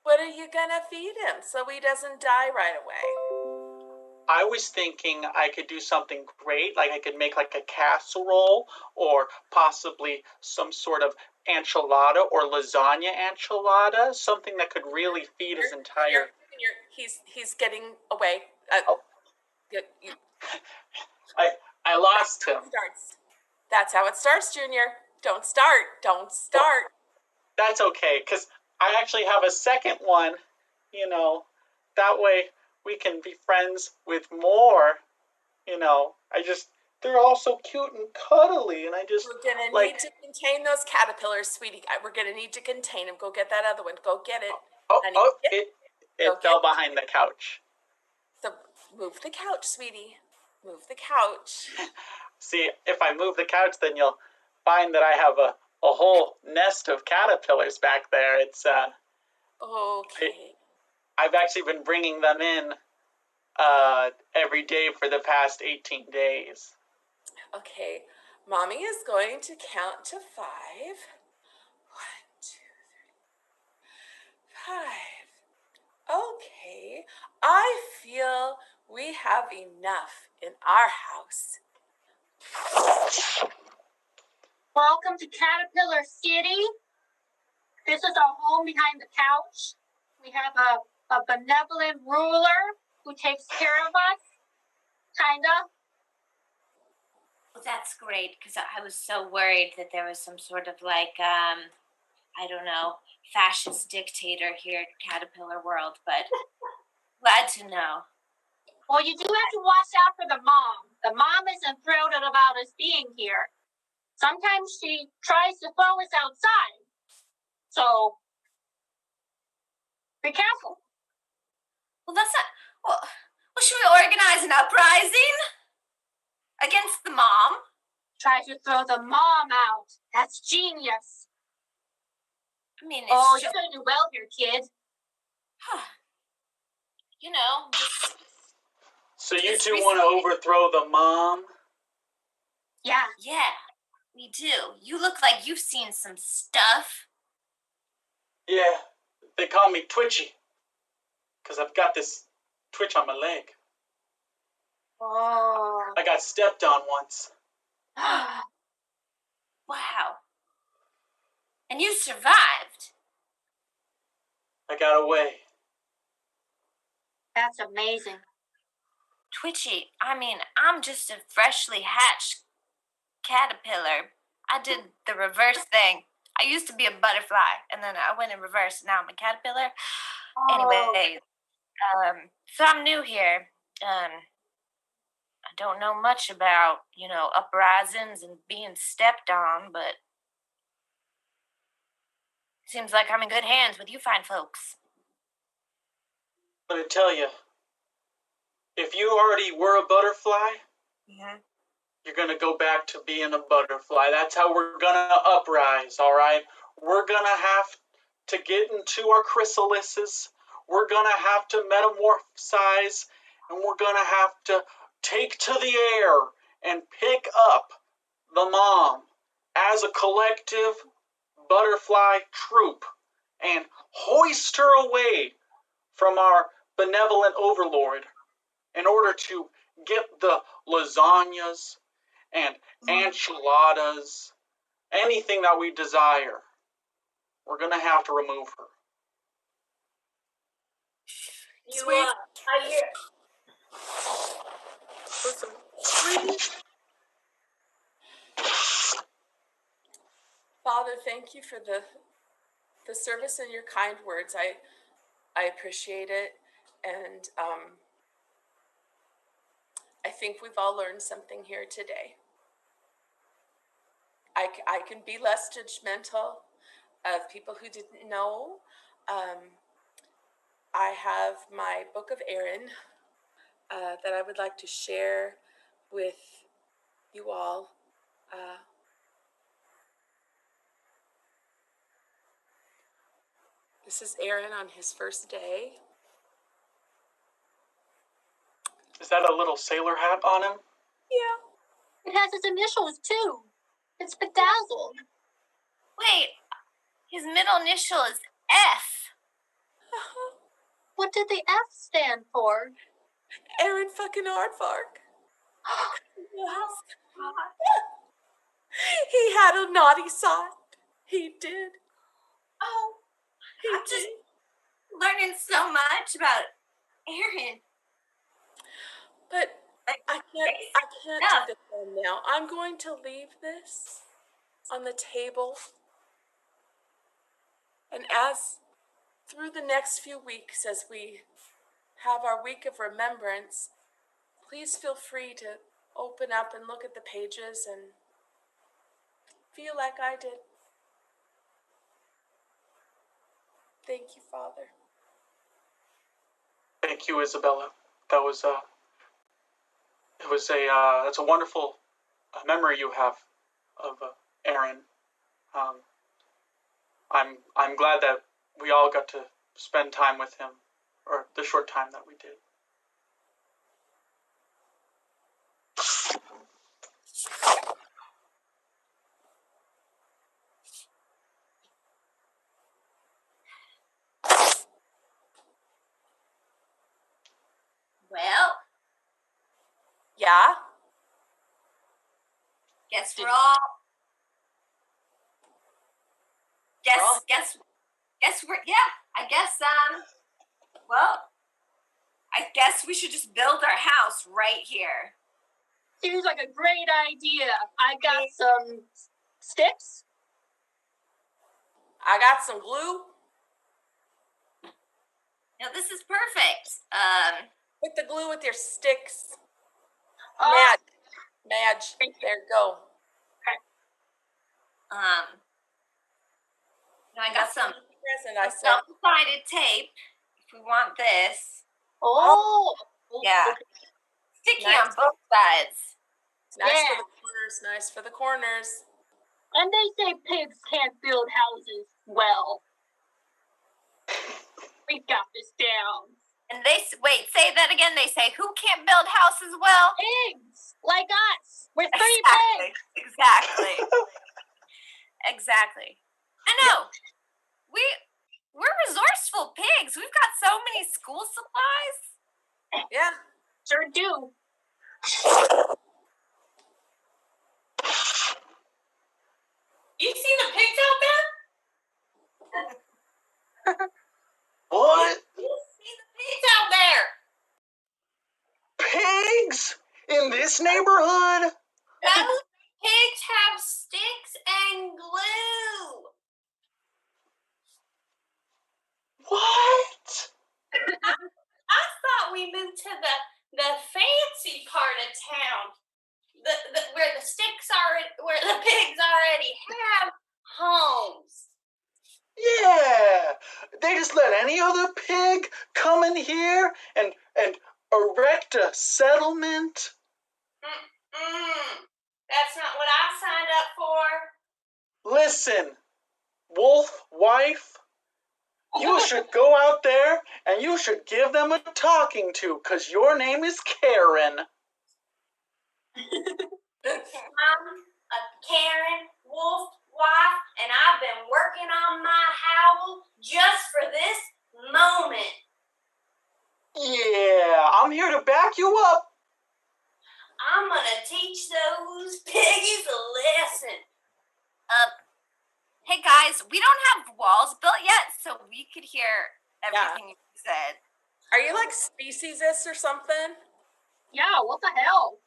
what are you gonna feed him so he doesn't die right away? I was thinking I could do something great, like I could make like a casserole, or possibly some sort of enchilada or lasagna enchilada, something that could really feed his entire... He's getting away. I lost him. That's how it starts, Junior. Don't start. That's okay, because I actually have a second one, that way we can be friends with more, they're all so cute and cuddly, and We're gonna need to contain those caterpillars, sweetie. We're gonna need to contain them. Go get that other one. Go get it. It fell behind the couch. So move the couch, sweetie. Move the couch. See, if I move the couch, then you'll find that I have a whole nest of caterpillars back there. It's okay. I've actually been bringing them in every day for the past 18 days. Okay, Mommy is going to count to 5. 1, 2, 3, 5. Okay, I feel we have enough in our house. Welcome to Caterpillar City. This is our home behind the couch. We have a benevolent ruler who takes care of us, kinda. Well, that's great, because I was so worried that there was some sort of fascist dictator here at Caterpillar World, but glad to know. Well, you do have to watch out for the mom. The mom isn't thrilled about us being here. Sometimes she tries to throw us outside. So, be careful. Well, that's not... Well, should we organize an uprising? Against the mom? Try to throw the mom out. That's genius. I mean, it's Oh, just, you're gonna do well here, kid. you know, just... So you Just two want to overthrow the mom? Yeah. Yeah, we do. You look like you've seen some stuff. Yeah, they call me Twitchy. Because I've got this twitch on my leg. Oh. I got stepped on once. Wow. And you survived. I got away. That's amazing. Twitchy, I mean, I'm just a freshly hatched caterpillar. I did the reverse thing. I used to be a butterfly, and then I went in reverse, and now I'm a caterpillar. Anyway, so I'm new here. I don't know much about, uprisings and being stepped on, but seems like I'm in good hands with you fine folks. But I tell you, if you already were a butterfly, you're going to go back to being a butterfly. That's how we're going to uprise, all right? We're going to have to get into our chrysalises. We're going to have to metamorphosize, and we're going to have to take to the air and pick up the mom as a collective butterfly troop and hoist her away from our benevolent overlord in order to get the lasagnas and enchiladas, anything that we desire. We're going to have to remove her. I hear. Father, thank you for the service and your kind words. I appreciate it, and I think we've all learned something here today. I can be less judgmental of people who didn't know. I have my Book of Aaron that I would like to share with you all. This is Aaron on his first day. Is that a little sailor hat on him? Yeah. It has his initials too. It's bedazzled. Wait, his middle initial is F. What did the F stand for? Aaron fucking Aardvark. Yes. He had a naughty side. He did. Oh, I'm just learning so much about Aaron. But I can't do this one now. I'm going to leave this on the table. And as through the next few weeks, as we have our week of remembrance, please feel free to open up and look at the pages and feel like I did. Thank you, Father. Thank you, Isabella. That was that's a wonderful memory you have of Aaron. I'm glad that we all got to spend time with him, or the short time that we did. Well, Yeah? guess Did- we're all. all- Guess we're, yeah, I guess, well, I guess we should just build our house right here. Seems like a great idea. I got some sticks. I got some glue. Now, this is perfect. Put the glue with your sticks. Oh. Madge, there you go. I got some Present, I said. double-sided tape, if we want this. Oh. Yeah. Sticky on both sides. Nice Yeah. for the corners, nice for the corners. And they say pigs can't build houses well. We got this down. And wait, say that again. They say, who can't build houses well? Pigs, like us. We're three Exactly. pigs. Exactly. Exactly. I know. We're resourceful pigs. We've got so many school supplies. Yeah. Sure do. You see the pigs out there? What? You see the pigs out there? Pigs? In this neighborhood? Those pigs have sticks and glue. What? I thought we moved to the fancy part of town, where the where the pigs already have homes. Yeah. They just let any other pig come in here and erect a settlement? That's not what I signed up for. Listen, wolf wife, you should go out there and you should give them a talking to, 'cause your name is Karen. I'm a Karen wolf wife, and I've been working on my howl just for this moment. Yeah, I'm here to back you up. I'm gonna teach those piggies a lesson. Hey guys, we don't have walls built yet, so we could hear everything you said. Are you like speciesist or something? Yeah, what the hell?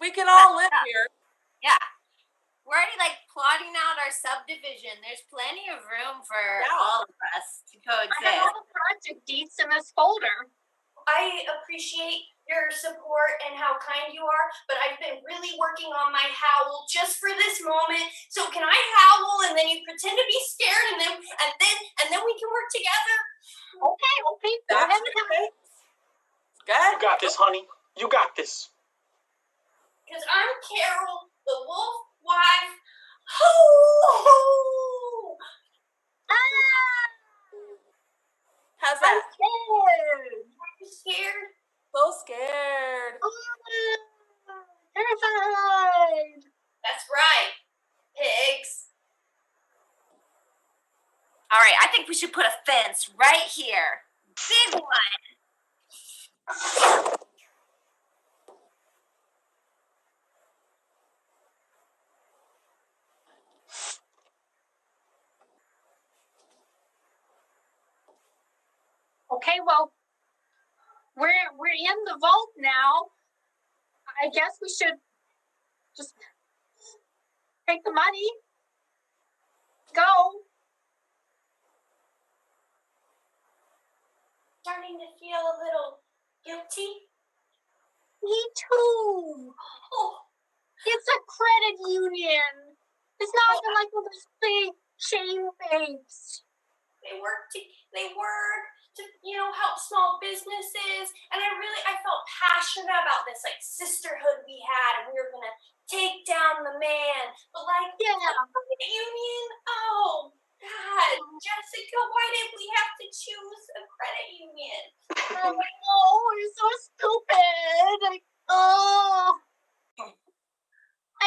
We can all live here. Yeah. We're already like plotting out our subdivision. There's plenty of room for all of us to coexist. I have all the project deets in this folder. I appreciate your support and how kind you are, but I've been really working on my howl just for this moment. So can I howl and then you pretend to be scared and then we can work together? Okay. Go ahead and okay. You got this, honey. You got this. Because I'm Carol, the wolf wife. Ho! How's I'm that? scared. Are you scared? So scared. Terrified. That's right, pigs. All right, I think we should put a fence right here. Big one. Okay, well, we're in the vault now. I guess we should just take the money. Go. Starting to feel a little guilty. Me too. Oh, It's a credit union. It's not even like one of those big chain banks. they work to help small businesses, and I felt passionate about this like sisterhood we had, and we were gonna take down the man, but like the credit union. Oh God, Jessica, why did we have to choose a credit union? Oh, we're so stupid. I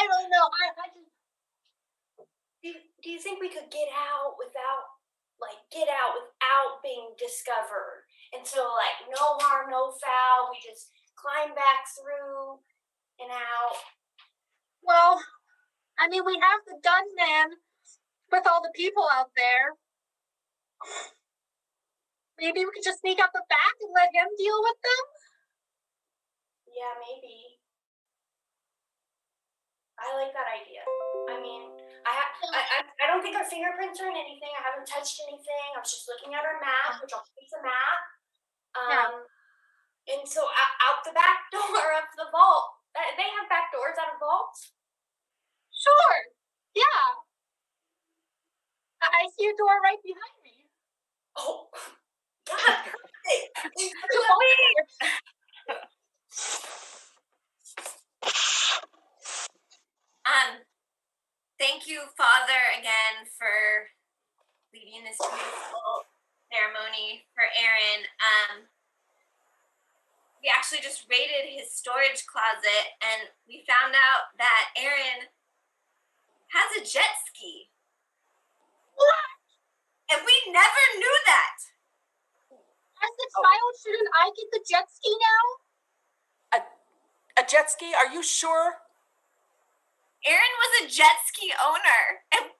don't know. I just. Do you think we could get out without being discovered? And so like no harm, no foul, we just climb back through and out. Well, I mean, we have the gunman with all the people out there. Maybe we could just sneak out the back and let him deal with them? Yeah, maybe. I like that idea. I mean, I don't think our fingerprints are in anything. I haven't touched anything. I was just looking at our map, which I'll keep the map. And so out the back door of the vault. They have back doors out of vaults? Sure. Yeah. I see a door right behind me. Oh, God. funny for Aaron. We actually just raided his storage closet, and we found out that Aaron has a jet ski. What? And we never knew that. As the child, shouldn't I get the jet ski now? A jet ski? Are you sure? Aaron was a jet ski owner, and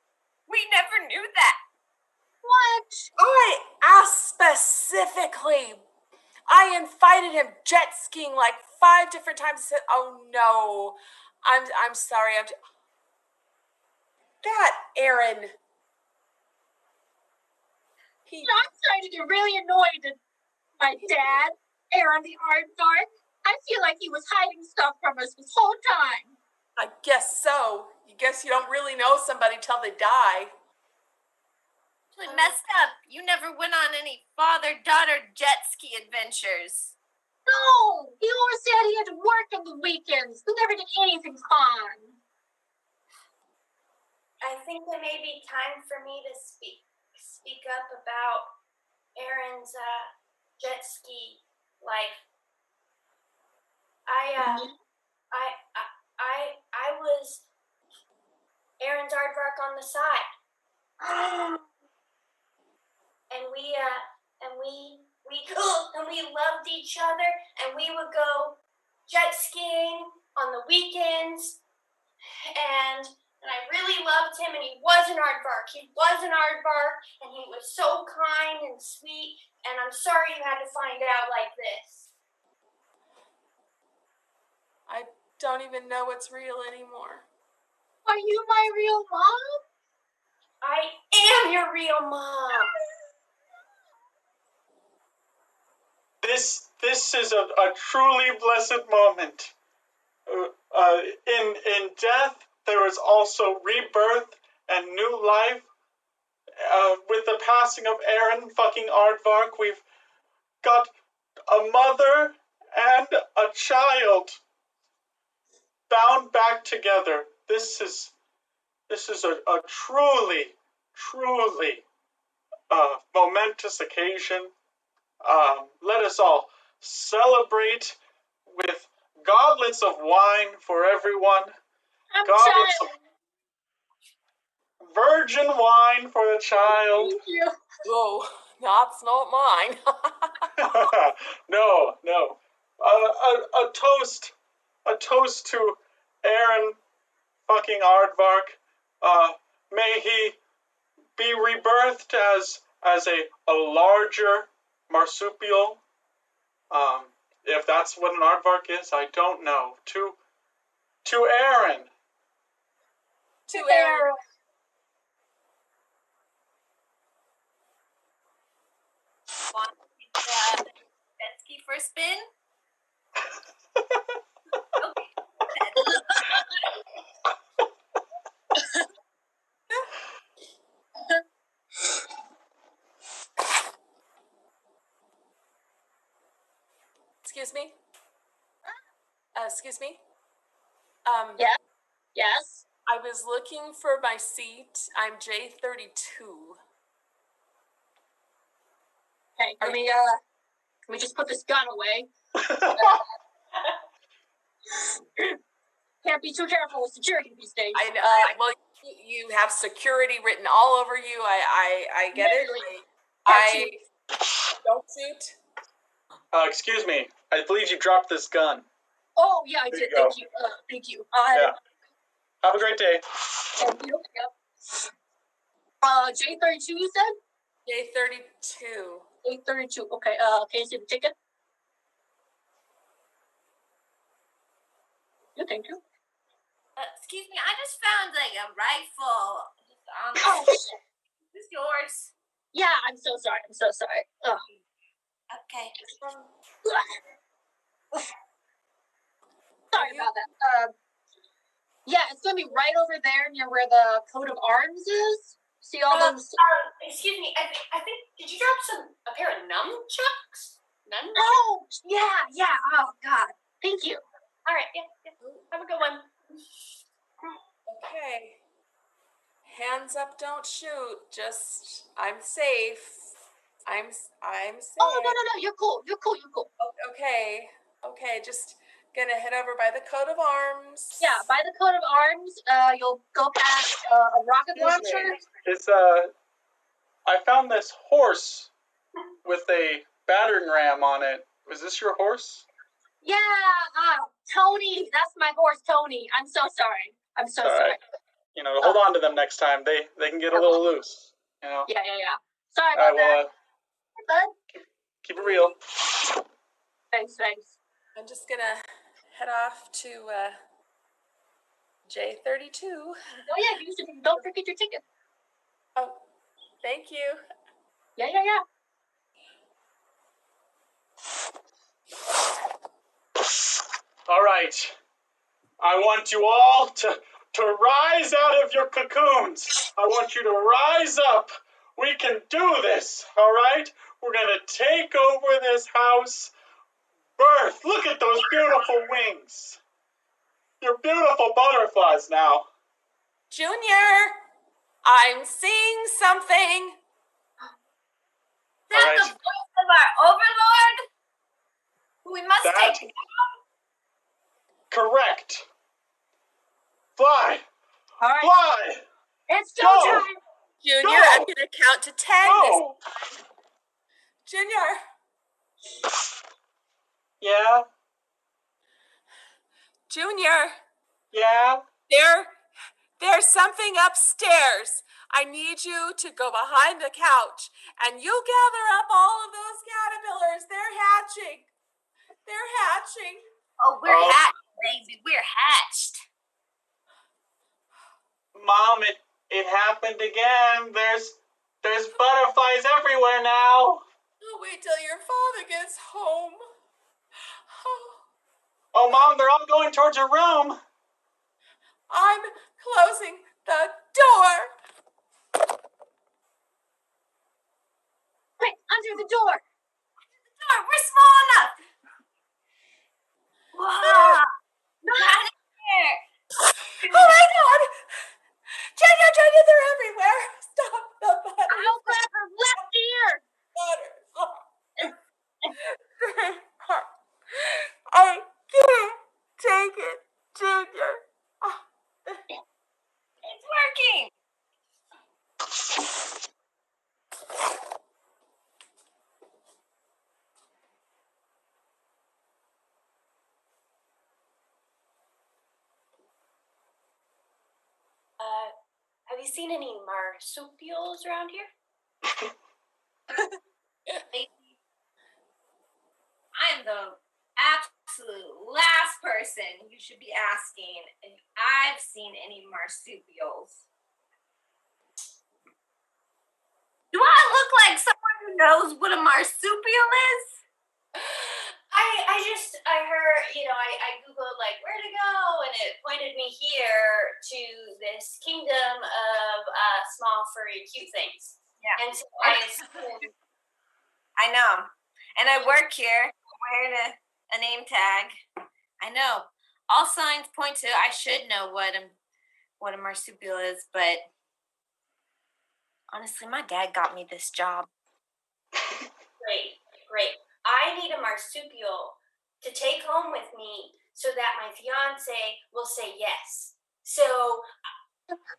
we never knew that. What? I asked specifically. I invited him jet skiing like 5 different times. He said, "Oh no, I'm sorry. That Aaron. I'm starting to get really annoyed at my dad, Aaron the aardvark. I feel like he was hiding stuff from us this whole time. I guess so. You guess you don't really know somebody till they die. Really messed up. You never went on any father-daughter jet ski adventures. No, he always said he had to work on the weekends. We never did anything fun. I think it may be time for me to speak up about Aaron's jet ski life. I was Aaron's aardvark on the side. And we loved each other, and we would go jet skiing on the weekends, and I really loved him, and he was an aardvark. He was an aardvark, and he was so kind and sweet, and I'm sorry you had to find out like this. I don't even know what's real anymore. Are you my real mom? I am your real mom. This is a truly blessed moment. In death, there is also rebirth and new life. With the passing of Aaron fucking Aardvark, we've got a mother and a child bound back together. This is a truly momentous occasion. Let us all celebrate with goblets of wine for everyone. Goblets of virgin wine for the child. Thank you. Whoa, that's not mine. No. A toast to Aaron fucking Aardvark. May he be rebirthed as a larger marsupial. If that's what an aardvark is, I don't know. To Aaron. To Aaron. Want to jet ski for a spin? Excuse me? Excuse me? Yeah? Yes? I was looking for my seat. I'm J32. Okay, let me just put this gun away. Can't be too careful with security these days. I know. Well, you have security written all over you. I get Literally. it. I don't shoot. Excuse me. I believe you dropped this gun. Oh, yeah, I There did. you go. Thank you. Yeah. Have a great day. Thank you. Yep. J32, you said? J32. 832. Okay. Can you see the ticket? Yeah, thank you. Excuse me, I just found like a rifle on the Oh, shit. Is this yours? Yeah, I'm so sorry. Ugh. Okay. Sorry about that. Yeah, it's gonna be right over there near where the coat of arms is. See all those? Excuse me. I think did you drop a pair of nunchucks? Oh, yeah. Oh God, thank you. All right. Yeah. Have a good one. Okay. Hands up, don't shoot. Just, I'm safe. I I'm saying. Oh no, you're cool. You're cool. Okay, just gonna head over by the coat of arms. Yeah, by the coat of arms, you'll go past a rocket launcher. I found this horse with a battering ram on it. Was this your horse? Yeah, Tony. That's my horse, Tony. I'm so sorry. I'm so sorry. Right. Hold on to them next time. They can get a little loose. Yeah. Sorry about that. Hey, bud. Keep it real. Thanks. I'm just gonna head off to J32. Oh yeah, don't forget your ticket. Oh, thank you. Yeah. All right. I want you all to rise out of your cocoons. I want you to rise up. We can do this, all right? We're going to take over this house. Birth, look at those beautiful wings. You're beautiful butterflies now. Junior, I'm seeing something. That's right. the voice of our overlord, who we must take down. Correct. Fly. All right. Fly. It's Go. time. Junior, Go. I'm gonna count to 10. Go. Junior. Yeah. Junior. Yeah. There's something upstairs. I need you to go behind the couch and you gather up all of those caterpillars. They're hatching. Oh, we're hatched, baby. We're hatched. Mom, it happened again. There's butterflies everywhere now. Oh, wait till your father gets home. Oh, Mom, they're all going towards your room. I'm closing the door. Quick, under the door. We're small enough. Wow. Not in here. Oh my God! Junior, they're everywhere. Stop the butter. I'll grab her left ear. I can't take it, Junior. It's working. Have you seen any marsupials around here? I'm the absolute last person you should be asking if I've seen any marsupials. Do I look like someone who knows what a marsupial is? I heard, I Googled where to go, and it pointed me here to this kingdom of small, furry, cute things. Yeah. And so I assumed. I know. And I work here, wearing a name tag. I know. All signs point to I should know what a marsupial is, but honestly, my dad got me this job. Great. I need a marsupial to take home with me so that my fiance will say yes. So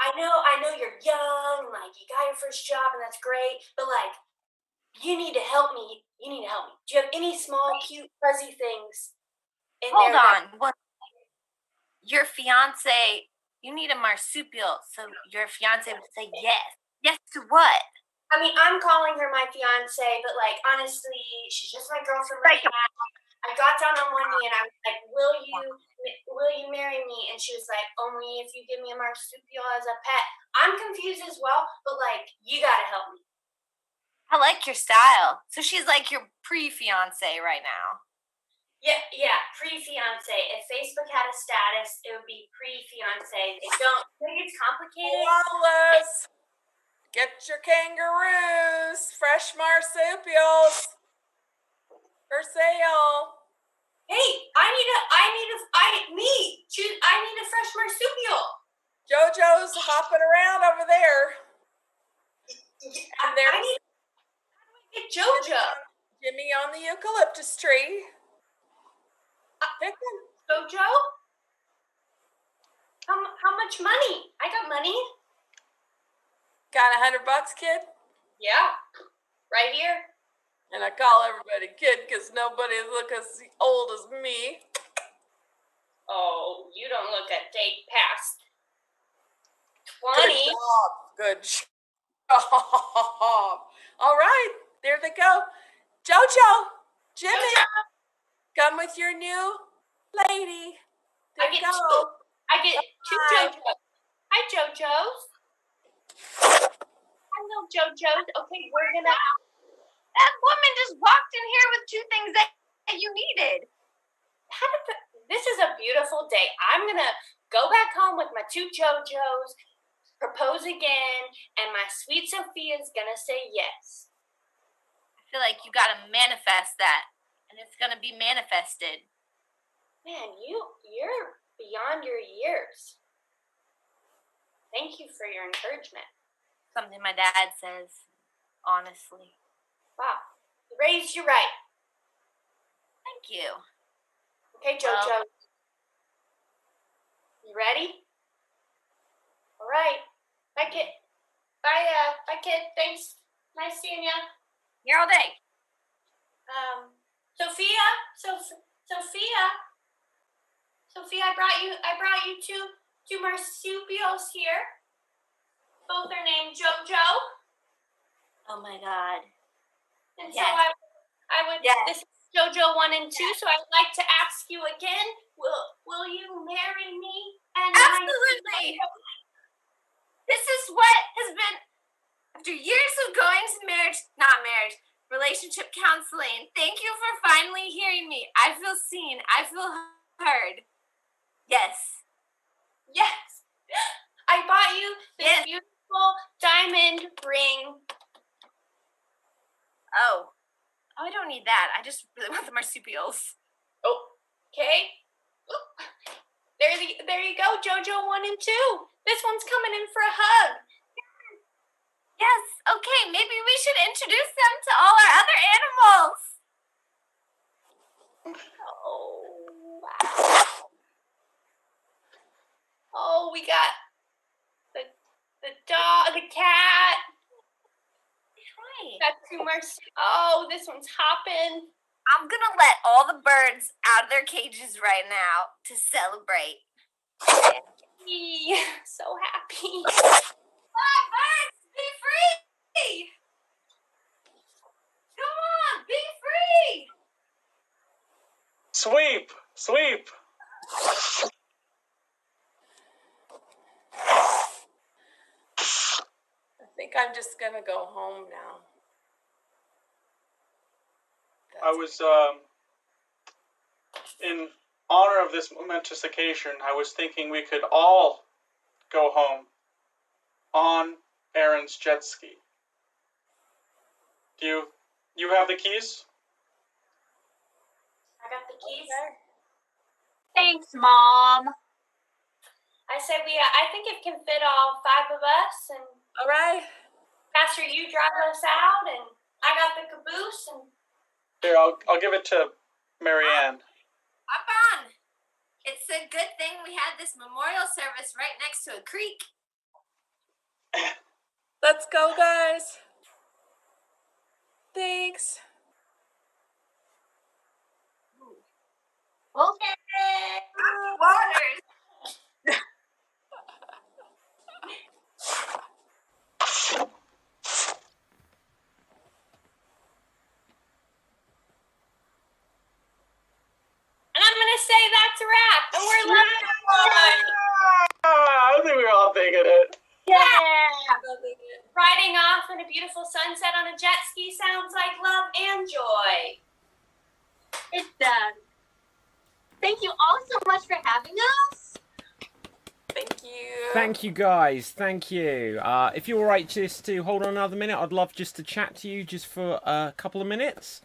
I know you're young, you got your first job, and that's great, but you need to help me. Do you have any small, cute, fuzzy things in Hold there? on. What? Your fiance, you need a marsupial, so your fiance would say yes. Yes to what? I mean, I'm calling her my fiance, but honestly, she's just my girlfriend right now. I got down on one knee and I was like, will you marry me? And she was like, only if you give me a marsupial as a pet. I'm confused as well, but you gotta help me. I like your style. So she's like your pre-fiance right now. Yeah, pre-fiance. If Facebook had a status, it would be pre-fiance. They don't think it's complicated. Wallace, get your kangaroos. Fresh marsupials for sale. Hey, I need a fresh marsupial. JoJo's hopping around over there. And I need Hey, Jojo. Jimmy on the eucalyptus tree. Pick him. Jojo? How much money? I got money. Got $100, kid? Yeah, right here. And I call everybody kid because nobody looks as old as me. Oh, you don't look a day past 20. Good job. Good job. All right, there they go. Jojo, Jimmy, come with your new lady. There you go. I get two Jojos. Hi, Jojos. Hello, Jojos. Okay, we're gonna. That woman just walked in here with 2 things that you needed. This is a beautiful day. I'm gonna go back home with my 2 Jojos, propose again, and my sweet Sophia's gonna say yes. I feel like you gotta manifest that, and it's gonna be manifested. Man, you're beyond your years. Thank you for your encouragement. Something my dad says, honestly. Wow, you raised you right. Thank you. Okay, Jojo. You ready? All right. Bye, kid. Bye, kid. Thanks. Nice seeing ya. Here all day. Sophia. Sophia, I brought you two marsupials here. Both are named Jojo. Oh my God. And yes. so I would. Yes. This is Jojo 1 and 2. So I'd like to ask you again. Will you marry me? And absolutely. This is what has been after years of going to relationship counseling. Thank you for finally hearing me. I feel seen. I feel heard. Yes. Yes. I bought you this beautiful diamond ring. Oh, I don't need that. I just really want the marsupials. Oh, okay. There you go, Jojo 1 and 2. This one's coming in for a hug. Yes, okay, maybe we should introduce them to all our other animals. Oh, wow. Oh, we got the dog, the cat. Right. Got 2 more. Oh, this one's hopping. I'm gonna let all the birds out of their cages right now to celebrate. So happy. Bye, birds, be free! Come on, be free! Sweep! I think I'm just gonna go home now. I was, in honor of this momentous occasion, I was thinking we could all go home on Aaron's jet ski. Do you have the keys? I got the keys. Okay. Thanks, Mom. I said I think it can fit all 5 of us, and All right. Pastor, you drive us out, and I got the caboose, and Here, I'll give it to Marianne. Hop on. It's a good thing we had this memorial service right next to a creek. Let's go, guys. Thanks. Okay. Waters. I'm gonna say that's a wrap, and we're loving it. I think we were all thinking it. Yeah. Riding off in a beautiful sunset on a jet ski sounds like love and joy. It does. Thank you all so much for having us. Thank you. Thank you, guys. Thank you. If you're all right just to hold on another minute, I'd love just to chat to you just for a couple of minutes.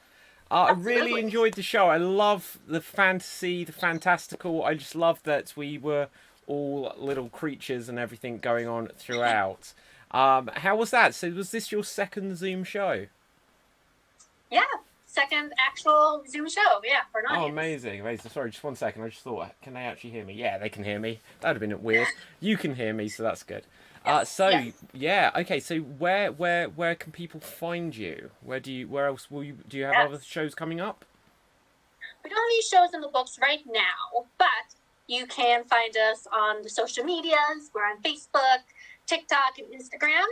I really enjoyed the show. I love the fantasy, the fantastical. I just love that we were all little creatures and everything going on throughout. How was that? So was this your second Zoom show? Yeah, second actual Zoom show. Yeah, for an audience. Oh, amazing, amazing. Sorry, just 1 second. I just thought, can they actually hear me? Yeah, they can hear me. That would have been weird. You can hear me, so that's good. Yeah, okay. So where can people find you? Where else do you have other shows coming up? We don't have any shows in the books right now, but you can find us on the social medias. We're on Facebook, TikTok, and Instagram.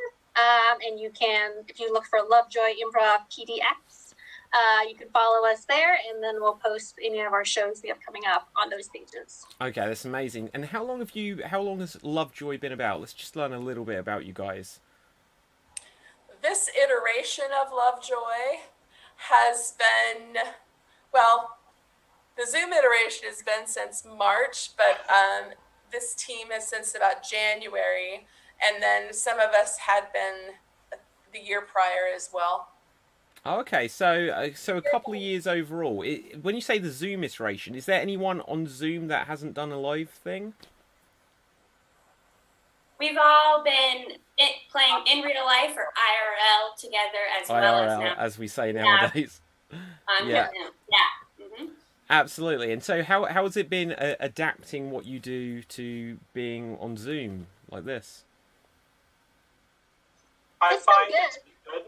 And you can, if you look for LoveJoy Improv PDX, you can follow us there, and then we'll post any of our shows we have coming up on those pages. Okay, that's amazing. And how long has LoveJoy been about? Let's just learn a little bit about you guys. This iteration of LoveJoy has been, well, the Zoom iteration has been since March, but this team is since about January, and then some of us had been the year prior as well. Oh, okay, so a couple of years overall. When you say the Zoom iteration, is there anyone on Zoom that hasn't done a live thing? We've all been playing in real life or IRL together as well as now. As we say nowadays. Yeah. Mm-hmm. Absolutely. And so how has it been adapting what you do to being on Zoom like this? I find it good.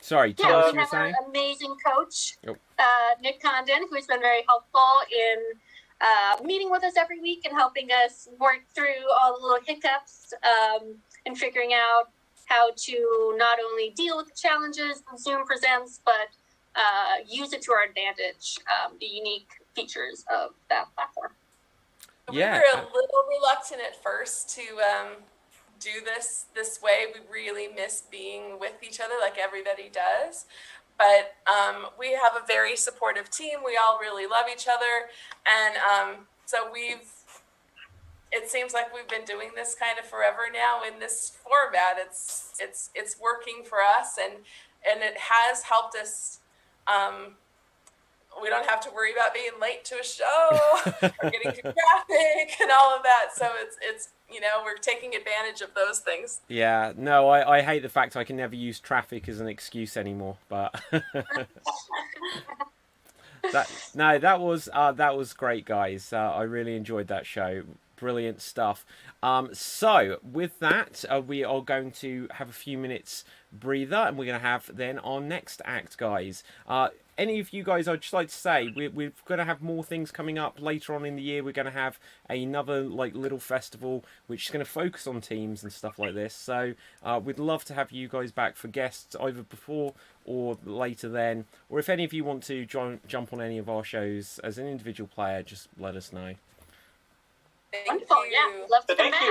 Sorry, Thomas, you were saying? We have an amazing coach, oh. Nick Condon, who's been very helpful in meeting with us every week and helping us work through all the little hiccups and figuring out how to not only deal with the challenges that Zoom presents, but use it to our advantage, the unique features of that platform. Yeah. We were a little reluctant at first to do this way. We really miss being with each other like everybody does. But we have a very supportive team. We all really love each other. And so it seems like we've been doing this kind of forever now in this format. It's working for us, and it has helped us. We don't have to worry about being late to a show or getting through traffic and all of that. So it's we're taking advantage of those things. Yeah, no, I hate the fact I can never use traffic as an excuse anymore. But that was great, guys. I really enjoyed that show. Brilliant stuff. So with that, we are going to have a few minutes breather, and we're going to have then our next act, guys. Any of you guys, I'd just like to say, we're going to have more things coming up later on in the year. We're going to have another little festival which is going to focus on teams and stuff like this. So we'd love to have you guys back for guests either before or later then. Or if any of you want to jump on any of our shows as an individual player, just let us know. Wonderful, yeah. Love to come back.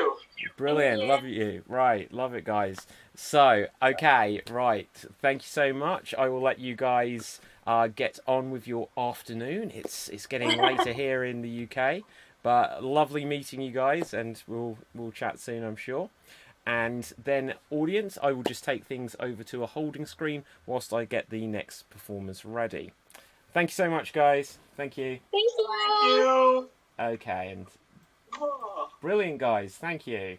Brilliant, love you. Right, love it, guys. So, okay, right. Thank you so much. I will let you guys get on with your afternoon. It's getting later here in the UK, but lovely meeting you guys, and we'll chat soon, I'm sure. And then, audience, I will just take things over to a holding screen whilst I get the next performers ready. Thank you so much, guys. Thank you. Thank you. Thank you. Okay, and brilliant, guys. Thank you.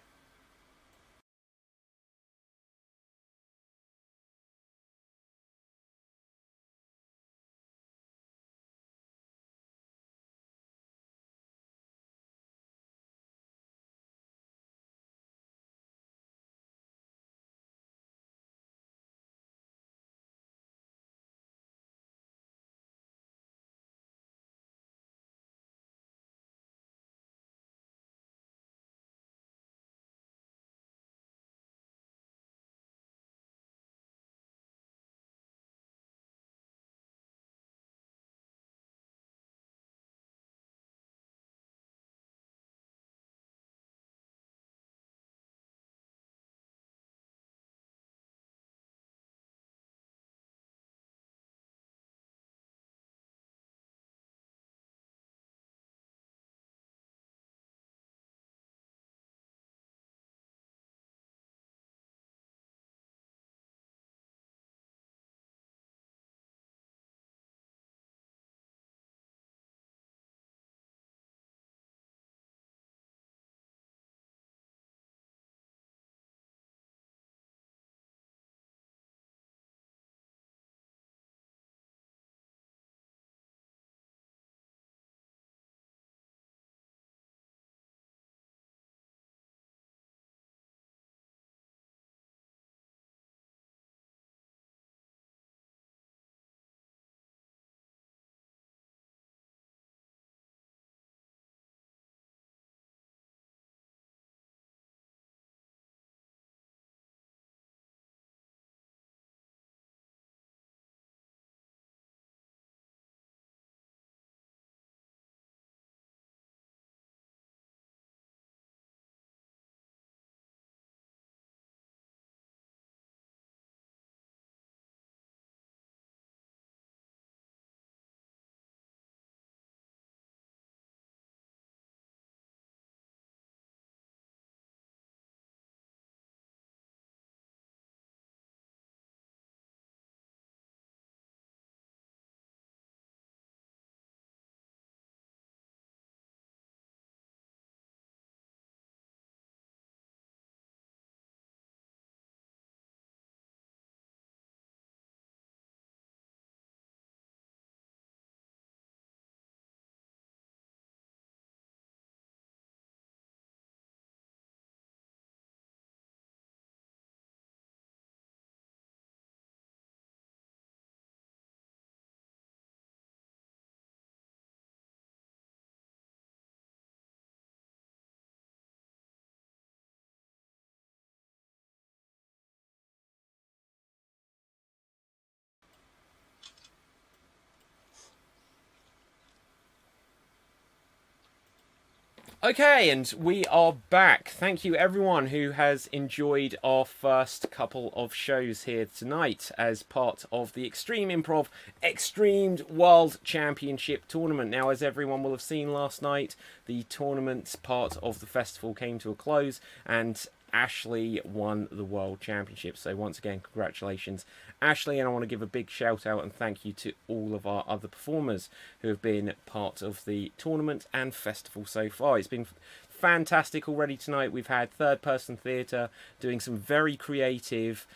Okay, and we are back. Thank you everyone who has enjoyed our first couple of shows here tonight as part of the Extreme Improv XStreamed World Championship Tournament. Now, as everyone will have seen last night, the tournament part of the festival came to a close and Ashley won the World Championship. So once again, congratulations, Ashley, and I want to give a big shout out and thank you to all of our other performers who have been part of the tournament and festival so far. It's been fantastic already tonight. We've had third person theatre doing some very creative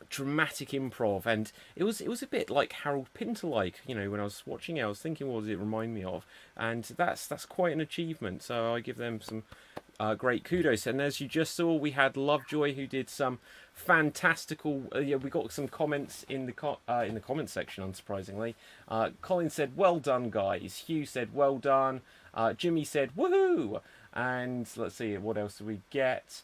dramatic improv, and it was a bit like Harold Pinter like, you know, when I was watching it I was thinking, what does it remind me of? And that's quite an achievement, so I give them some great kudos. And as you just saw, we had LoveJoy who did some fantastical. We got some comments in the comments section. Unsurprisingly, Colin said, "Well done, guys." Hugh said, "Well done." Jimmy said, "Woohoo!" And let's see, what else did we get?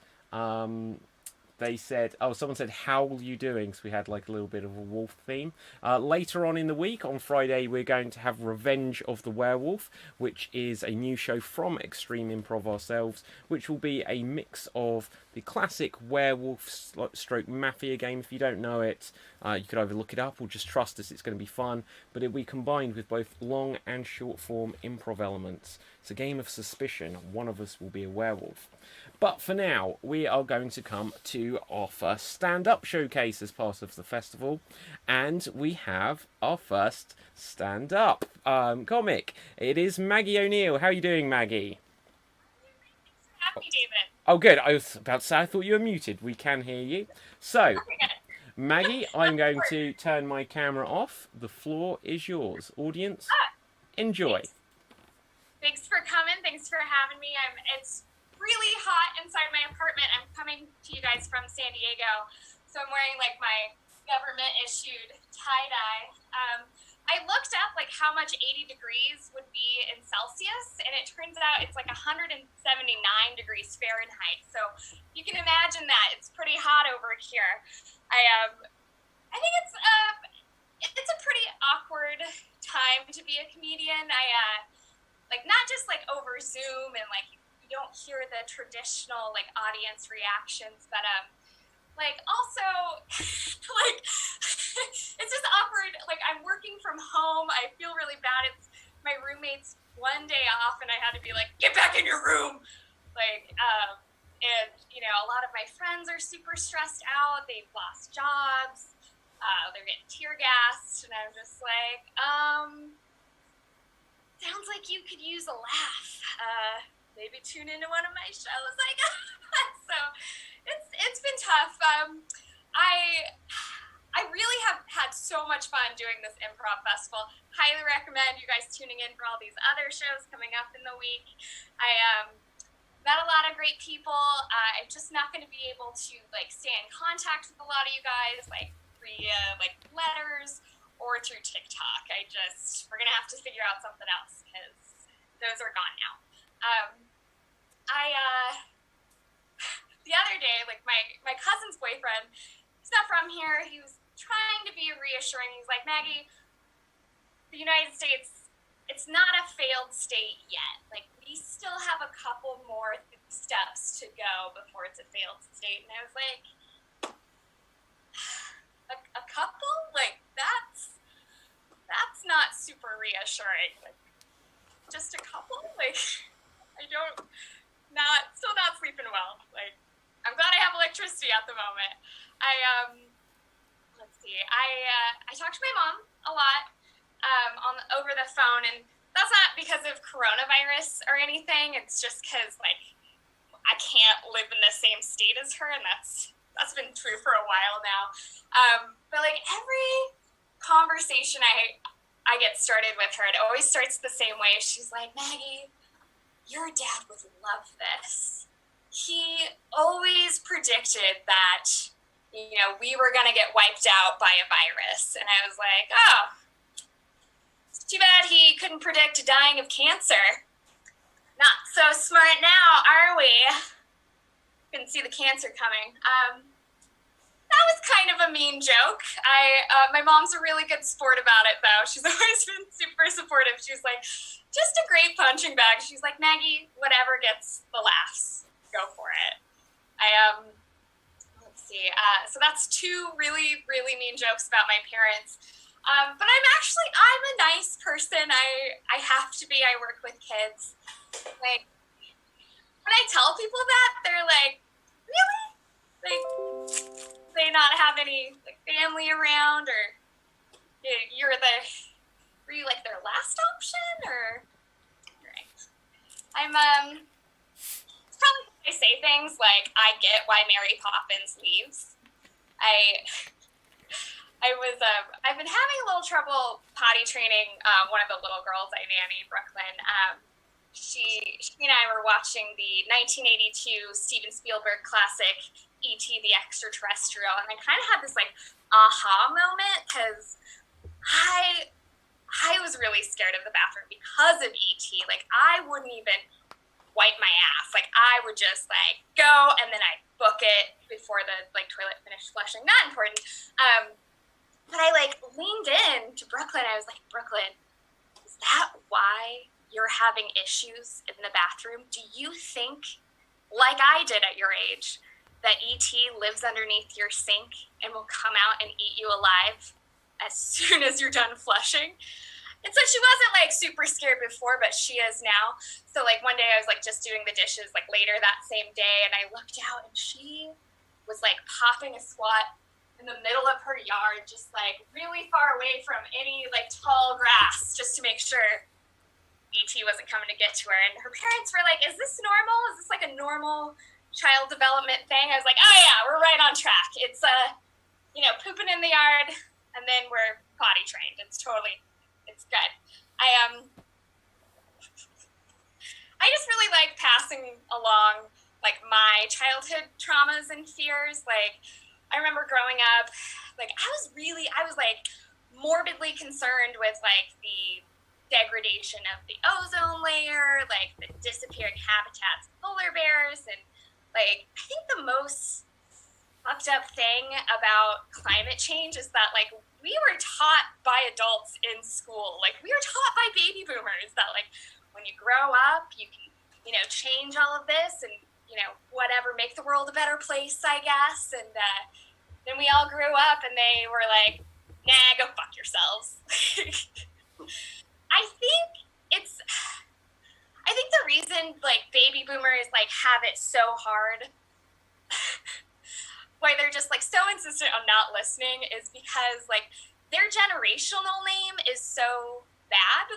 They said, someone said, "How are you doing?" So we had like a little bit of a wolf theme. Later on in the week, on Friday, we're going to have Revenge of the Werewolf, which is a new show from Extreme Improv ourselves, which will be a mix of the classic werewolf stroke mafia game. If you don't know it, you could either look it up or just trust us, it's going to be fun. But it'll be combined with both long and short form improv elements. It's a game of suspicion. One of us will be a werewolf. But for now, we are going to come to our first stand-up showcase as part of the festival. And we have our first stand-up comic. It is Maggie O'Neill. How are you doing, Maggie? Happy, David. Oh, good. I was about to say, I thought you were muted. We can hear you. So, Maggie, I'm going to turn my camera off. The floor is yours. Audience, enjoy. Thanks for coming. Thanks for having me. It's really hot inside my apartment. I'm coming to you guys from San Diego, so I'm wearing like my government issued tie-dye. I looked up like how much 80 degrees would be in Celsius, and it turns out it's like 179 degrees Fahrenheit. So you can imagine that it's pretty hot over here. I think it's a pretty awkward time to be a comedian. Like not just like over Zoom and like you don't hear the traditional like audience reactions, but like also like it's just awkward. Like I'm working from home. I feel really bad. It's my roommate's one day off and I had to be like, get back in your room. Like and you know, a lot of my friends are super stressed out. They've lost jobs. They're getting tear gassed, and I'm just like, sounds like you could use a laugh. Maybe tune into one of my shows. Like, so it's been tough. I really have had so much fun doing this improv festival. Highly recommend you guys tuning in for all these other shows coming up in the week. I met a lot of great people. I'm just not going to be able to like stay in contact with a lot of you guys like via like letters or through TikTok. We're going to have to figure out something else because those are gone now. The other day, like my cousin's boyfriend, he's not from here. He was trying to be reassuring. He's like, Maggie, the United States, it's not a failed state yet. Like we still have a couple more steps to go before it's a failed state. And I was like, a couple? Like that's not super reassuring. Like just a couple? Like still not sleeping well. Like I'm glad I have electricity at the moment. Let's see. I talk to my mom a lot over the phone, and that's not because of coronavirus or anything. It's just because like I can't live in the same state as her, and that's been true for a while now. But like every conversation I get started with her, it always starts the same way. She's like, Maggie, your dad would love this. He always predicted that, you know, we were going to get wiped out by a virus. And I was like, oh, it's too bad he couldn't predict dying of cancer. Not so smart now, are we? Couldn't see the cancer coming. That was kind of a mean joke. My mom's a really good sport about it, though. She's always been super supportive. She's like, just a great punching bag. She's like, Maggie, whatever gets the laughs, go for it. Let's see. So that's two really, really mean jokes about my parents. But I'm a nice person. I have to be. I work with kids. Like, when I tell people that, they're like, really? Like, they not have any like family around, or were you like their last option, or? Right. It's probably I say things like, I get why Mary Poppins leaves. I've been having a little trouble potty training one of the little girls I nanny, Brooklyn. She and I were watching the 1982 Steven Spielberg classic E.T. the Extraterrestrial, and I kind of had this like aha moment, because I was really scared of the bathroom because of E.T. Like, I wouldn't even wipe my ass. Like, I would just like go, and then I'd book it before the like toilet finished flushing. Not important. But I like leaned in to Brooklyn. I was like, Brooklyn, is that why you're having issues in the bathroom? Do you think, like I did at your age, that E.T. lives underneath your sink and will come out and eat you alive as soon as you're done flushing? And so she wasn't like super scared before, but she is now. So like one day I was like just doing the dishes like later that same day, and I looked out and she was like popping a squat in the middle of her yard, just like really far away from any like tall grass, just to make sure E.T. wasn't coming to get to her. And her parents were like, is this normal? Is this like a normal child development thing? I was like, oh yeah, we're right on track. It's pooping in the yard, and then we're potty trained. It's good. I just really like passing along like my childhood traumas and fears. Like, I remember growing up, like I was like morbidly concerned with like the degradation of the ozone layer, like the disappearing habitats of polar bears, and like I think the most fucked up thing about climate change is that like we were taught by adults in school, like we were taught by baby boomers that like when you grow up you can change all of this and whatever, make the world a better place, I guess. And then we all grew up and they were like, nah, go fuck yourselves. I think the reason like baby boomers like have it so hard, why they're just like so insistent on not listening, is because like their generational name is so bad.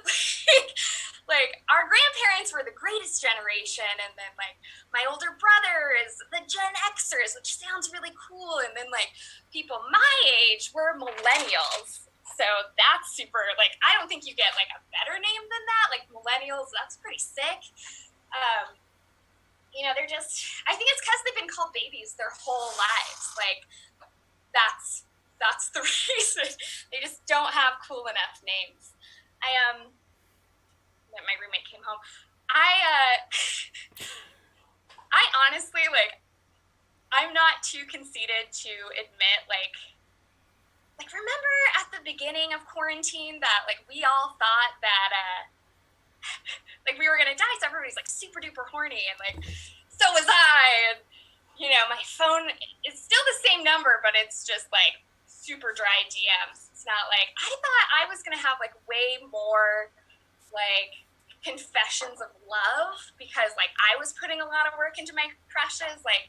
Like our grandparents were the greatest generation, and then like my older brother is the Gen Xers, which sounds really cool, and then like people my age were millennials. So that's super, like, I don't think you get like a better name than that. Like millennials, that's pretty sick. They're just, I think it's because they've been called babies their whole lives. Like that's the reason. They just don't have cool enough names. My roommate came home. I honestly, like, I'm not too conceited to admit, like remember at the beginning of quarantine that like we all thought that like we were gonna die, so everybody's like super duper horny, and like so was I, and my phone is still the same number, but it's just like super dry DMs. It's not like, I thought I was gonna have like way more like confessions of love, because like I was putting a lot of work into my crushes, like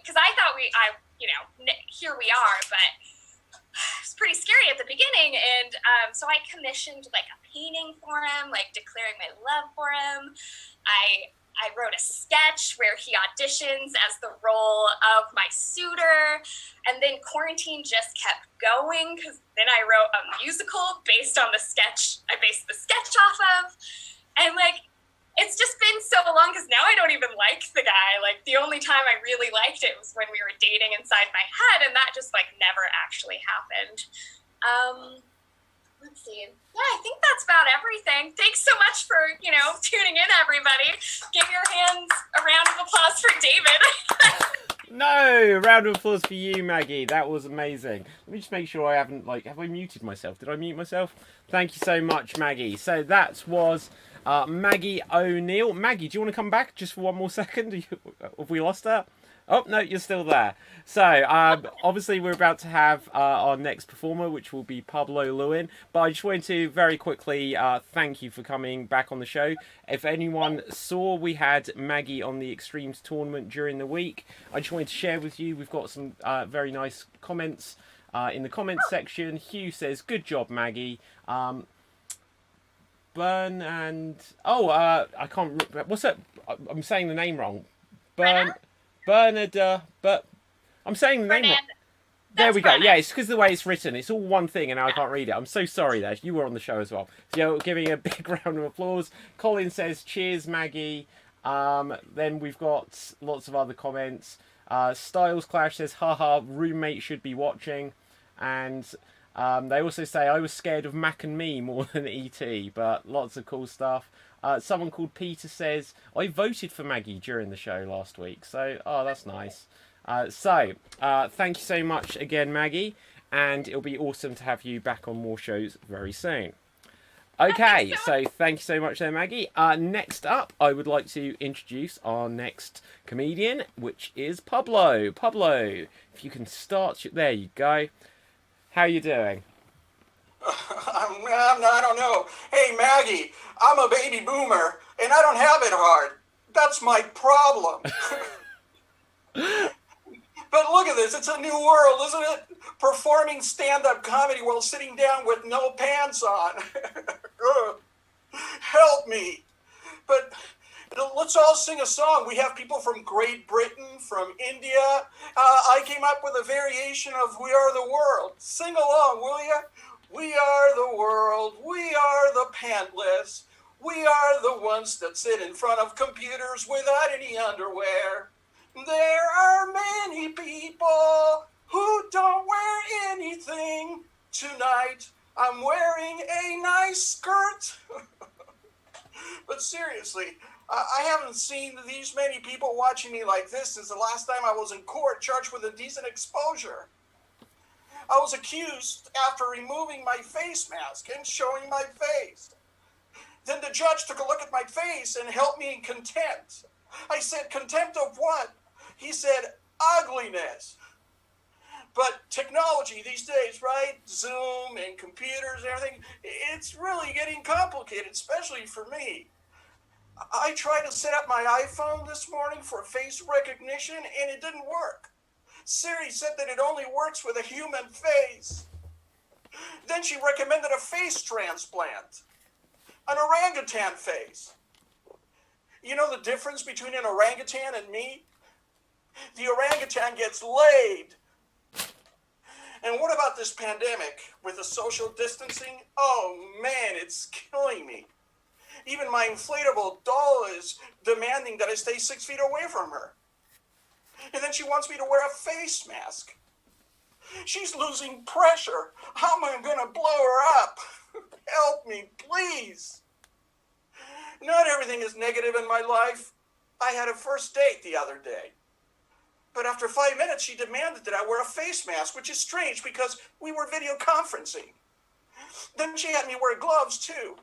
because I thought here we are, but it was pretty scary at the beginning. And so I commissioned like a painting for him, like declaring my love for him. I wrote a sketch where he auditions as the role of my suitor, and then quarantine just kept going, because then I wrote a musical based on the sketch I based the sketch off of. And like it's just been so long, because now I don't even like the guy. Like the only time I really liked it was when we were dating inside my head, and that just like never actually happened. Let's see. Yeah, I think that's about everything. Thanks so much for, tuning in, everybody. Give your hands a round of applause for David. No, round of applause for you, Maggie. That was amazing. Let me just make sure I haven't, have I muted myself? Did I mute myself? Thank you so much, Maggie. So that was Maggie O'Neill. Maggie, do you want to come back just for one more second? Have we lost her? Oh, no, you're still there. So, obviously, we're about to have our next performer, which will be Pablo Lewin. But I just wanted to very quickly thank you for coming back on the show. If anyone saw, we had Maggie on the XStreamed tournament during the week. I just wanted to share with you, we've got some very nice comments in the comments section. Hugh says, good job, Maggie. Burn and... Oh, I can't... What's that? I'm saying the name wrong. Bernard, but I'm saying the name wrong. There we go. Yeah, it's because of the way it's written. It's all one thing, and now I can't read it. I'm so sorry there. You were on the show as well. So, giving a big round of applause. Colin says, cheers, Maggie. Then we've got lots of other comments. Styles Clash says, haha, roommate should be watching. And they also say, I was scared of Mac and Me more than E.T., but lots of cool stuff. Someone called Peter says, I voted for Maggie during the show last week. So, that's nice. Thank you so much again, Maggie. And it'll be awesome to have you back on more shows very soon. Okay, so thank you so much there, Maggie. Next up, I would like to introduce our next comedian, which is Pablo. Pablo, if you can start... There you go. How are you doing? I don't know. Hey, Maggie, I'm a baby boomer, and I don't have it hard. That's my problem. But look at this. It's a new world, isn't it? Performing stand-up comedy while sitting down with no pants on. Help me. But let's all sing a song. We have people from Great Britain, from India. I came up with a variation of We Are the World. Sing along, will you? We are the world, we are the pantless, we are the ones that sit in front of computers without any underwear. There are many people who don't wear anything. Tonight, I'm wearing a nice skirt. But seriously, I haven't seen these many people watching me like this since the last time I was in court charged with indecent exposure. I was accused after removing my face mask and showing my face. Then the judge took a look at my face and held me in contempt. I said, contempt of what? He said, ugliness. But technology these days, right? Zoom and computers and everything, it's really getting complicated, especially for me. I tried to set up my iPhone this morning for face recognition and it didn't work. Siri said that it only works with a human face. Then she recommended a face transplant, an orangutan face. You know the difference between an orangutan and me? The orangutan gets laid. And what about this pandemic with the social distancing? Oh man, it's killing me. Even my inflatable doll is demanding that I stay 6 feet away from her. And then she wants me to wear a face mask. She's losing pressure. How am I going to blow her up? Help me, please. Not everything is negative in my life. I had a first date the other day. But after 5 minutes, she demanded that I wear a face mask, which is strange because we were video conferencing. Then she had me wear gloves too.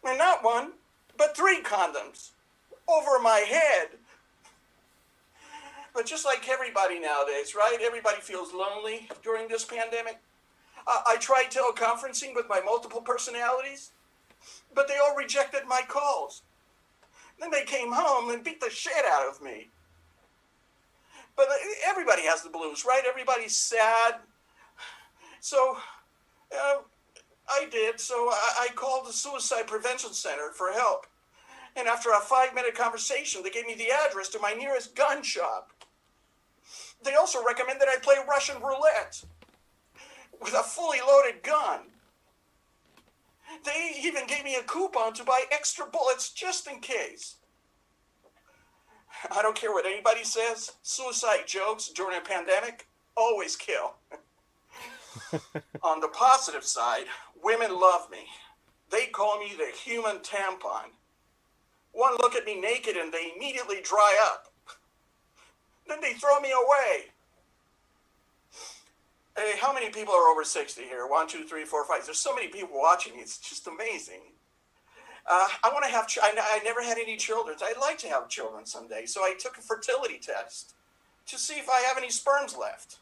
And not one, but 3 condoms over my head. But just like everybody nowadays, right? Everybody feels lonely during this pandemic. I tried teleconferencing with my multiple personalities, but they all rejected my calls. Then they came home and beat the shit out of me. But everybody has the blues, right? Everybody's sad. So I did. So I called the Suicide Prevention Center for help. And after a 5-minute conversation, they gave me the address to my nearest gun shop. They also recommended I play Russian roulette with a fully loaded gun. They even gave me a coupon to buy extra bullets just in case. I don't care what anybody says. Suicide jokes during a pandemic always kill. On the positive side, women love me. They call me the human tampon. One look at me naked and they immediately dry up. Then they throw me away. Hey, how many people are over 60 here? 1, 2, 3, 4, 5. There's so many people watching. It's just amazing. I want to have, I never had any children. I'd like to have children someday. So I took a fertility test to see if I have any sperms left.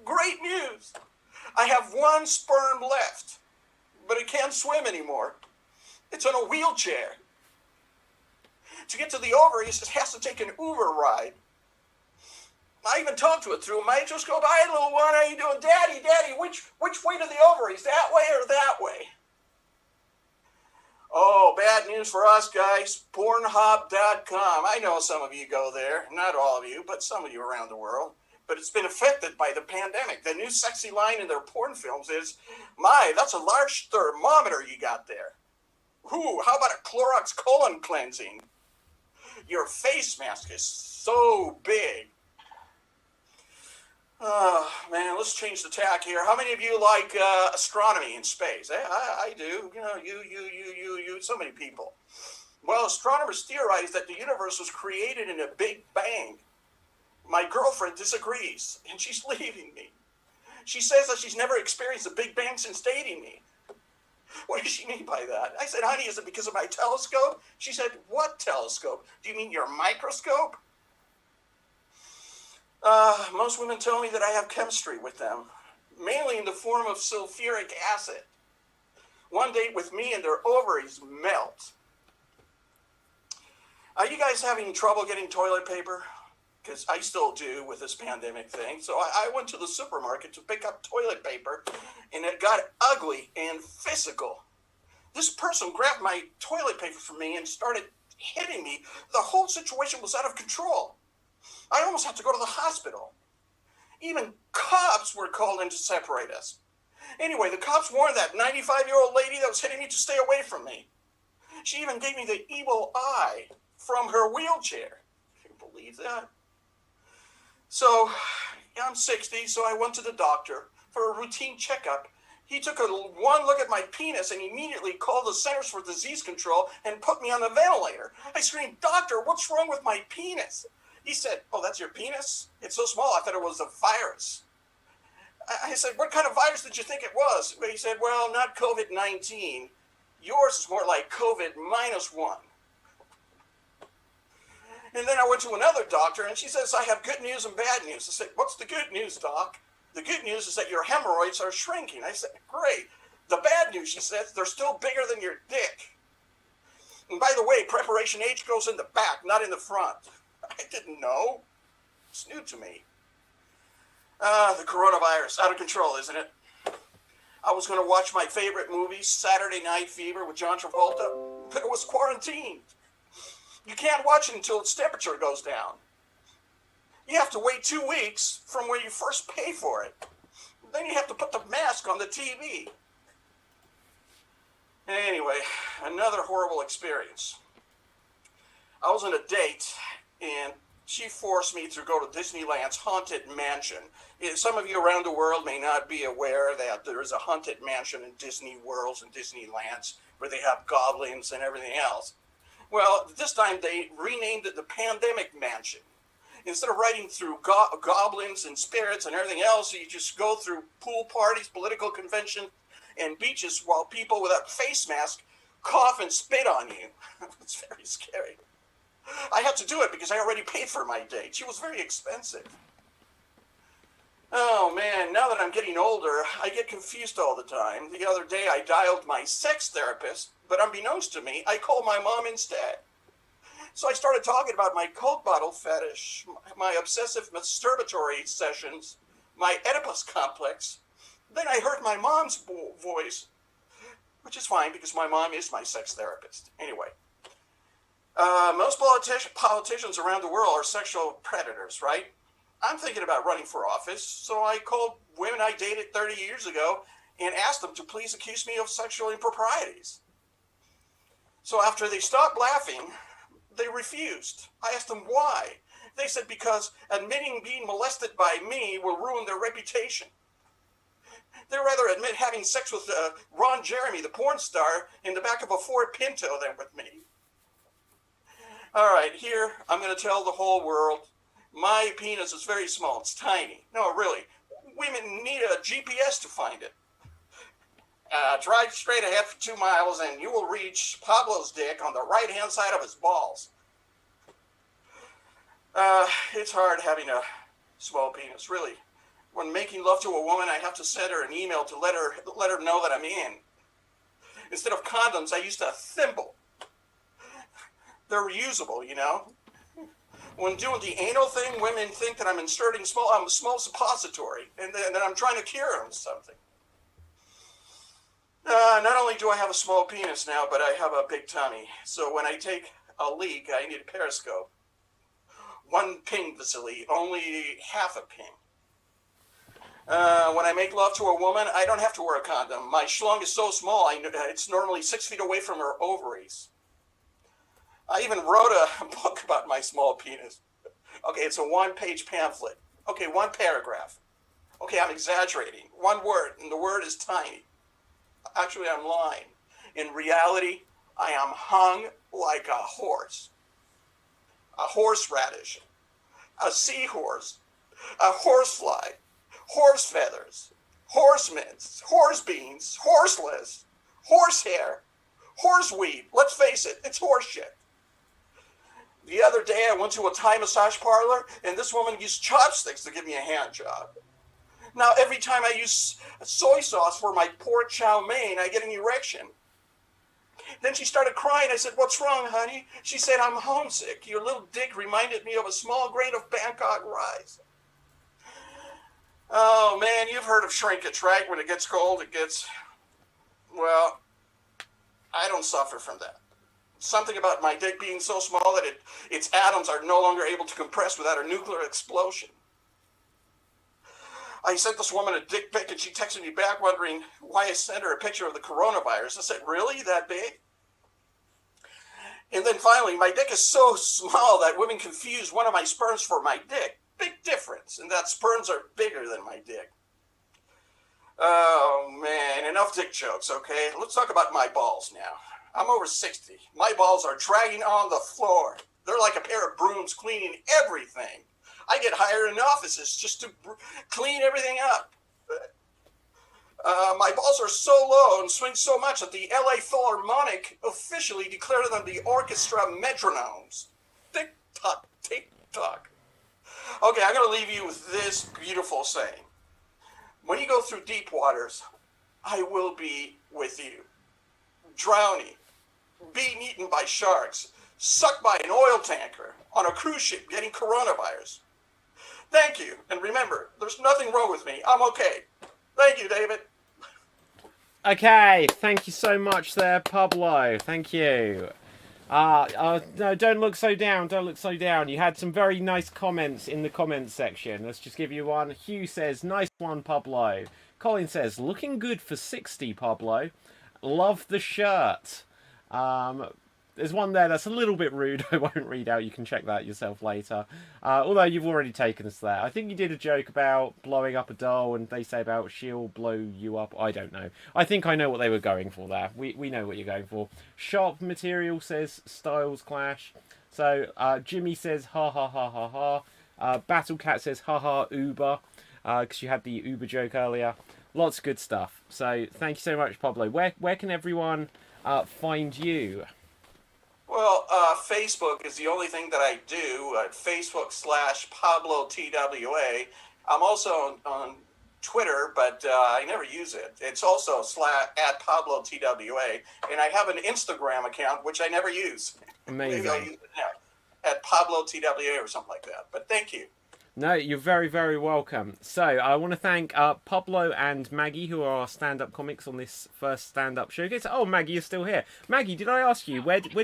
Great news. I have 1 sperm left, but it can't swim anymore. It's on a wheelchair. To get to the ovaries, it has to take an Uber ride. I even talked to it through a microscope. Hi, little one, how you doing? Daddy, which way to the ovaries? That way or that way? Oh, bad news for us, guys. Pornhub.com. I know some of you go there. Not all of you, but some of you around the world. But it's been affected by the pandemic. The new sexy line in their porn films is, my, that's a large thermometer you got there. Ooh, how about a Clorox colon cleansing? Your face mask is so big. Oh, man, let's change the tack here. How many of you like astronomy and space? I do. You know, you, so many people. Well, astronomers theorize that the universe was created in a big bang. My girlfriend disagrees, and she's leaving me. She says that she's never experienced a big bang since dating me. What does she mean by that? I said, honey, is it because of my telescope? She said, what telescope? Do you mean your microscope? Most women tell me that I have chemistry with them, mainly in the form of sulfuric acid. One date with me and their ovaries melt. Are you guys having trouble getting toilet paper? Because I still do with this pandemic thing. So I went to the supermarket to pick up toilet paper, and it got ugly and physical. This person grabbed my toilet paper from me and started hitting me. The whole situation was out of control. I almost had to go to the hospital. Even cops were called in to separate us. Anyway, the cops warned that 95-year-old lady that was hitting me to stay away from me. She even gave me the evil eye from her wheelchair. Can you believe that? So, I'm 60, so I went to the doctor for a routine checkup. He took one look at my penis and immediately called the Centers for Disease Control and put me on the ventilator. I screamed, "Doctor, what's wrong with my penis?" He said, "Oh, that's your penis? It's so small, I thought it was a virus." I said, "What kind of virus did you think it was?" He said, "Well, not COVID-19. Yours is more like COVID-1. And then I went to another doctor, and she says, "I have good news and bad news." I said, "What's the good news, doc?" "The good news is that your hemorrhoids are shrinking." I said, "Great." "The bad news," she says, "they're still bigger than your dick. And by the way, preparation H goes in the back, not in the front." I didn't know. It's new to me. The coronavirus, out of control, isn't it? I was going to watch my favorite movie, Saturday Night Fever with John Travolta, but it was quarantined. You can't watch it until its temperature goes down. You have to wait 2 weeks from when you first pay for it. Then you have to put the mask on the TV. Anyway, another horrible experience. I was on a date, and she forced me to go to Disneyland's Haunted Mansion. Some of you around the world may not be aware that there is a Haunted Mansion in Disney Worlds and Disneylands where they have goblins and everything else. Well, this time they renamed it the Pandemic Mansion. Instead of riding through goblins and spirits and everything else, you just go through pool parties, political conventions, and beaches while people without face masks cough and spit on you. It's very scary. I had to do it because I already paid for my date. She was very expensive. Oh man, now that I'm getting older, I get confused all the time. The other day I dialed my sex therapist, but unbeknownst to me, I called my mom instead. So I started talking about my Coke bottle fetish, my obsessive masturbatory sessions, my Oedipus complex. Then I heard my mom's voice, which is fine because my mom is my sex therapist. Anyway, most politicians around the world are sexual predators, right? I'm thinking about running for office, so I called women I dated 30 years ago and asked them to please accuse me of sexual improprieties. So after they stopped laughing, they refused. I asked them why. They said because admitting being molested by me will ruin their reputation. They'd rather admit having sex with Ron Jeremy, the porn star, in the back of a Ford Pinto than with me. All right, here I'm going to tell the whole world My penis is very small. It's tiny. No, really. Women need a GPS to find it. Drive straight ahead for 2 miles and you will reach Pablo's dick on the right-hand side of his balls. It's hard having a small penis, really. When making love to a woman, I have to send her an email to let her know that I'm in. Instead of condoms, I used a thimble. They're reusable, you know. When doing the anal thing, women think that I'm inserting a small suppository, and then I'm trying to cure them something. Not only do I have a small penis now, but I have a big tummy. So when I take a leak, I need a periscope. 1 ping facility, only half a ping. When I make love to a woman, I don't have to wear a condom. My schlong is so small, it's normally 6 feet away from her ovaries. I even wrote a book about my small penis. Okay, it's a 1-page pamphlet. Okay, 1 paragraph. Okay, I'm exaggerating. 1 word, and the word is tiny. Actually, I'm lying. In reality, I am hung like a horse. A horseradish, a seahorse, a horsefly, horse feathers, horse mints, horse beans, horseless, horsehair, horseweed. Let's face it, it's horse shit. The other day I went to a Thai massage parlor and this woman used chopsticks to give me a hand job. Now every time I use soy sauce for my pork chow mein, I get an erection. Then she started crying. I said, "What's wrong, honey?" She said, "I'm homesick. Your little dick reminded me of a small grain of Bangkok rice." Oh man, you've heard of shrinkage, right? When it gets cold, well, I don't suffer from that. Something about my dick being so small that its atoms are no longer able to compress without a nuclear explosion. I sent this woman a dick pic and she texted me back wondering why I sent her a picture of the coronavirus. I said, "Really? That big?" And then finally, my dick is so small that women confuse one of my sperms for my dick. Big difference, and that sperms are bigger than my dick. Oh man, enough dick jokes, okay? Let's talk about my balls now. I'm over 60. My balls are dragging on the floor. They're like a pair of brooms cleaning everything. I get hired in offices just to clean everything up. My balls are so low and swing so much that the LA Philharmonic officially declared them the orchestra metronomes. Tick-tock, tick-tock. Okay, I'm going to leave you with this beautiful saying. When you go through deep waters, I will be with you. Drowning, being eaten by sharks, sucked by an oil tanker, on a cruise ship getting coronavirus. Thank you, and remember, there's nothing wrong with me. I'm okay. Thank you, David. Okay, thank you so much there, Pablo. Thank you. No, don't look so down. Don't look so down. You had some very nice comments in the comments section. Let's just give you one. Hugh says, "Nice one, Pablo." Colin says, "Looking good for 60, Pablo. Love the shirt." There's one there that's a little bit rude. I won't read out. You can check that yourself later. Although you've already taken us there. I think you did a joke about blowing up a doll, and they say about she'll blow you up. I don't know. I think I know what they were going for there. We know what you're going for. Sharp Material says styles clash. So Jimmy says ha ha ha ha ha. Battle Cat says ha ha Uber, because you had the Uber joke earlier. Lots of good stuff. So thank you so much, Pablo. Where can everyone find you? Well, Facebook is the only thing that I do at Facebook/PabloTWA. I'm also on Twitter, but I never use it. It's also @PabloTWA. And I have an Instagram account, which I never use. Amazing. Maybe I'll use it now at PabloTWA or something like that. But thank you. No, you're very, very welcome. So, I want to thank Pablo and Maggie, who are our stand-up comics on this first stand-up showcase. Oh, Maggie, you're still here. Maggie, did I ask you, where did...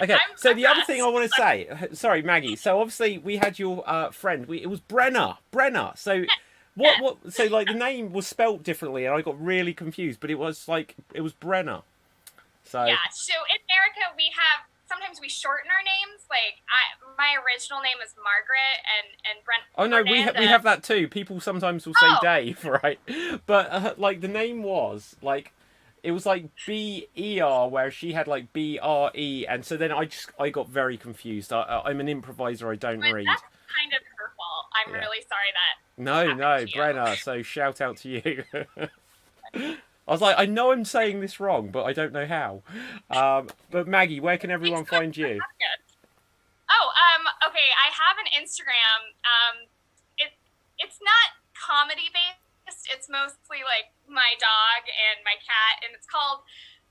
Okay, so the other thing I want to say... Sorry, Maggie. So, obviously, we had your friend. It was Brenna. So, so, like, the name was spelt differently, and I got really confused, but it was Brenna. So... Yeah, so in America, sometimes we shorten our names. Like, my original name is Margaret, and Brent. Oh no, we have that too. People sometimes will say Dave, right? But like the name was like, It was like BER, where she had like BRE, and so then I got very confused. I'm an improviser. I don't read. That's kind of her fault. I'm really sorry that. No, Brenna. So shout out to you. I was like, I know I'm saying this wrong, but I don't know how. But Maggie, where can everyone find you? Oh, okay. I have an Instagram. It's not comedy based. It's mostly like my dog and my cat, and it's called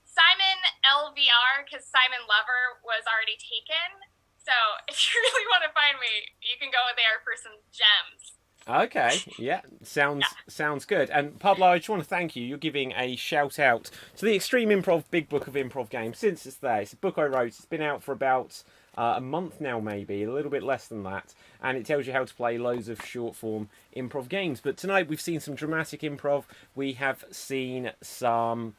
Simon LVR because Simon Lover was already taken. So if you really want to find me, you can go there for some gems. Okay, yeah, sounds good. And Pablo, I just want to thank you. You're giving a shout out to the Extreme Improv Big Book of Improv Games. Since it's there, it's a book I wrote. It's been out for about a month now, maybe a little bit less than that, and it tells you how to play loads of short form improv games. But tonight we've seen some dramatic improv. We have seen some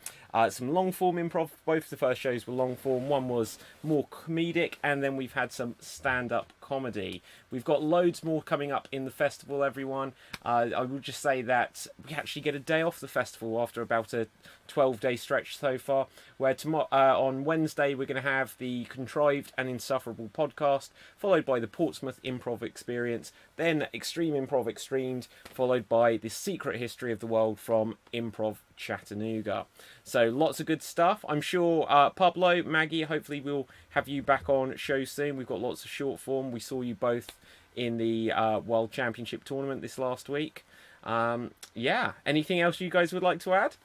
long form improv. Both of the first shows were long form. One was more comedic, and then we've had some stand up comedy. We've got loads more coming up in the festival, everyone. I will just say that we actually get a day off the festival after about a 12-day stretch so far, where tomorrow on Wednesday we're going to have the Contrived and Insufferable podcast, followed by the Portsmouth Improv Experience, then Extreme Improv Extremed, followed by the Secret History of the World from Improv Chattanooga. So lots of good stuff. I'm sure Pablo, Maggie, hopefully we'll have you back on show soon. We've got lots of short form. We saw you both in the World Championship tournament this last week. Yeah, anything else you guys would like to add?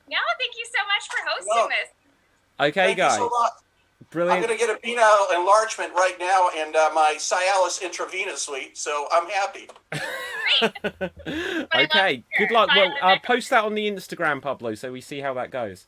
No, thank you so much for hosting this. Okay, Thank guys. you so much. Brilliant. I'm going to get a penile enlargement right now and my Cialis intravenously, so I'm happy. Okay, good luck. Well, post that on the Instagram, Pablo, so we see how that goes.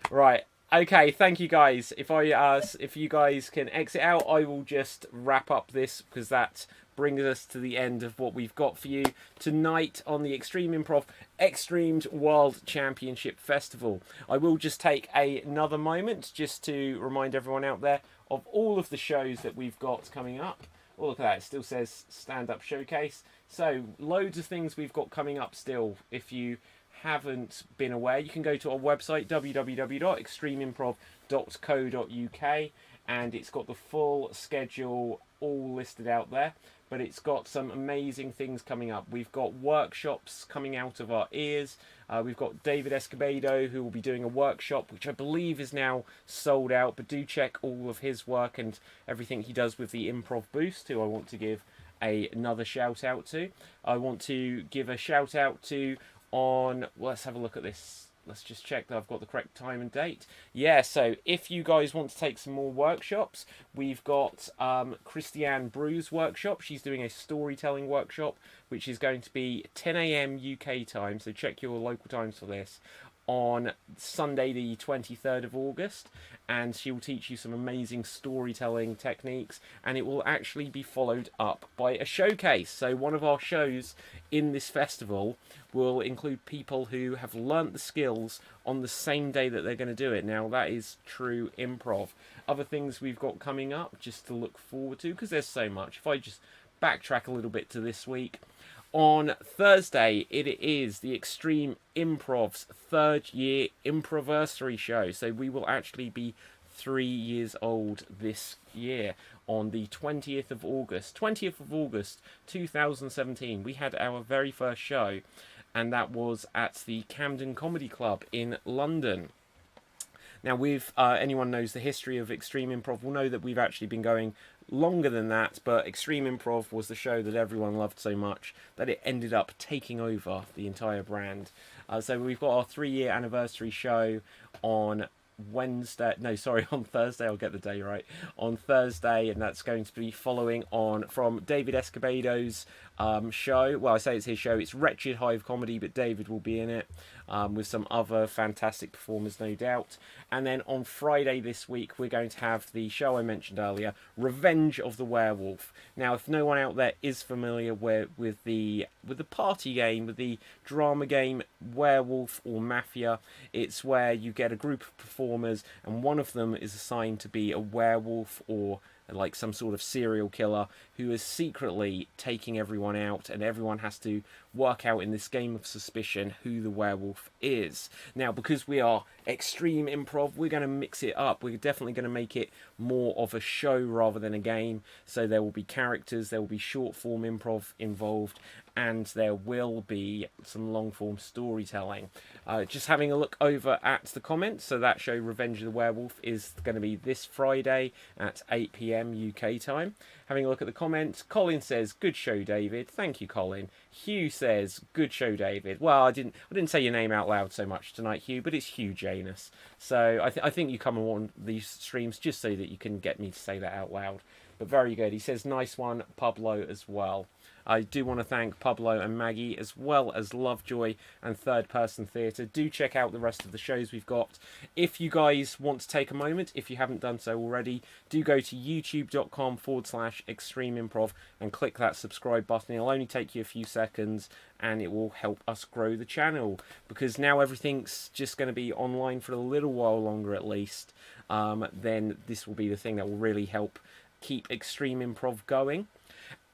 Right. Okay, thank you guys. If you guys can exit out, I will just wrap up this because that brings us to the end of what we've got for you tonight on the Extreme Improv Extremed World Championship Festival. I will just take another moment just to remind everyone out there of all of the shows that we've got coming up. Oh, look at that, it still says stand-up showcase. So, loads of things we've got coming up still. If you haven't been aware, you can go to our website, www.extremeimprov.co.uk, and it's got the full schedule all listed out there. But it's got some amazing things coming up. We've got workshops coming out of our ears. We've got David Escobedo, who will be doing a workshop, which I believe is now sold out. But do check all of his work and everything he does with the Improv Boost, who I want to give another shout out to. I want to give a shout out to well, let's have a look at this. Let's just check that I've got the correct time and date. Yeah, so if you guys want to take some more workshops, we've got Christiane Brew's workshop. She's doing a storytelling workshop, which is going to be 10 a.m. UK time, so check your local times for this, on Sunday the 23rd of August, and she will teach you some amazing storytelling techniques, and it will actually be followed up by a showcase. So one of our shows in this festival will include people who have learnt the skills on the same day that they're going to do it. Now that is true improv. Other things we've got coming up just to look forward to, because there's so much. If I just backtrack a little bit to this week, on Thursday, it is the Extreme Improv's 3rd year Improversary show. So we will actually be 3 years old this year on the 20th of August. 20th of August 2017, we had our very first show, and that was at the Camden Comedy Club in London. Now, anyone knows the history of Extreme Improv will know that we've actually been going longer than that, but Extreme Improv was the show that everyone loved so much that it ended up taking over the entire brand. So we've got our 3-year anniversary show on Thursday, I'll get the day right, on Thursday, and that's going to be following on from David Escobedo's show. Well, I say it's his show, it's Wretched Hive Comedy, but David will be in it with some other fantastic performers, no doubt. And then on Friday this week, we're going to have the show I mentioned earlier, Revenge of the Werewolf. Now, if no one out there is familiar with the party game, with the drama game Werewolf or Mafia, it's where you get a group of performers and one of them is assigned to be a werewolf or like some sort of serial killer who is secretly taking everyone out, and everyone has to work out in this game of suspicion who the werewolf is. Now, because we are Extreme Improv, we're going to mix it up. We're definitely going to make it more of a show rather than a game. So there will be characters, there will be short form improv involved, and there will be some long form storytelling. Just having a look over at the comments, so that show Revenge of the Werewolf is going to be this Friday at 8 PM UK time. Having a look at the comments, Colin says, "Good show, David." Thank you, Colin. Hugh says, "Good show, David." Well, I didn't say your name out loud so much tonight, Hugh, but it's Hugh Janus. So I think you come on these streams just so that you can get me to say that out loud. But very good. He says, "Nice one, Pablo," as well. I do want to thank Pablo and Maggie, as well as LoveJoy and Third Person Theatre. Do check out the rest of the shows we've got. If you guys want to take a moment, if you haven't done so already, do go to youtube.com/Extreme Improv and click that subscribe button. It'll only take you a few seconds, and it will help us grow the channel, because now everything's just going to be online for a little while longer at least. Then this will be the thing that will really help keep Extreme Improv going.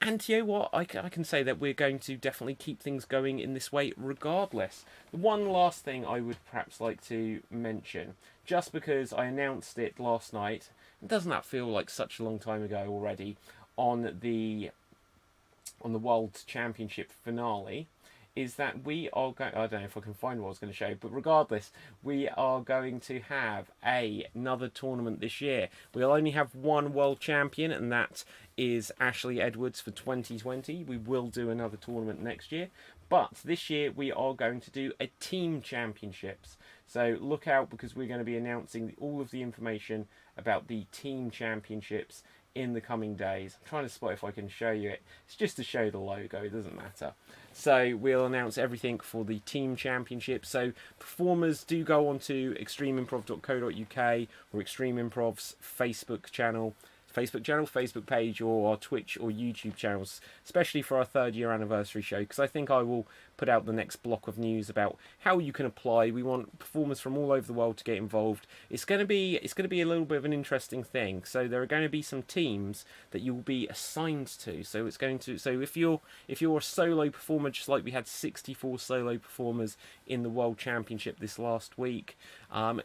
And you know what, I can say that we're going to definitely keep things going in this way regardless. The one last thing I would perhaps like to mention, just because I announced it last night, doesn't that feel like such a long time ago already, on the World Championship finale, is that we are going, I don't know if I can find what I was going to show, but regardless, we are going to have another tournament this year. We'll only have one world champion, and that is Ashley Edwards for 2020. We will do another tournament next year, but this year we are going to do a team championships. So look out, because we're going to be announcing all of the information about the team championships in the coming days. I'm trying to spot if I can show you it. It's just to show the logo, it doesn't matter. So we'll announce everything for the team championship. So performers, do go on to extremeimprov.co.uk or Extreme Improv's Facebook page, or our Twitch or YouTube channels, especially for our 3rd year anniversary show, because I think I will put out the next block of news about how you can apply. We want performers from all over the world to get involved. It's going to be a little bit of an interesting thing. So there are going to be some teams that you will be assigned to. So if you're a solo performer, just like we had 64 solo performers in the World Championship this last week,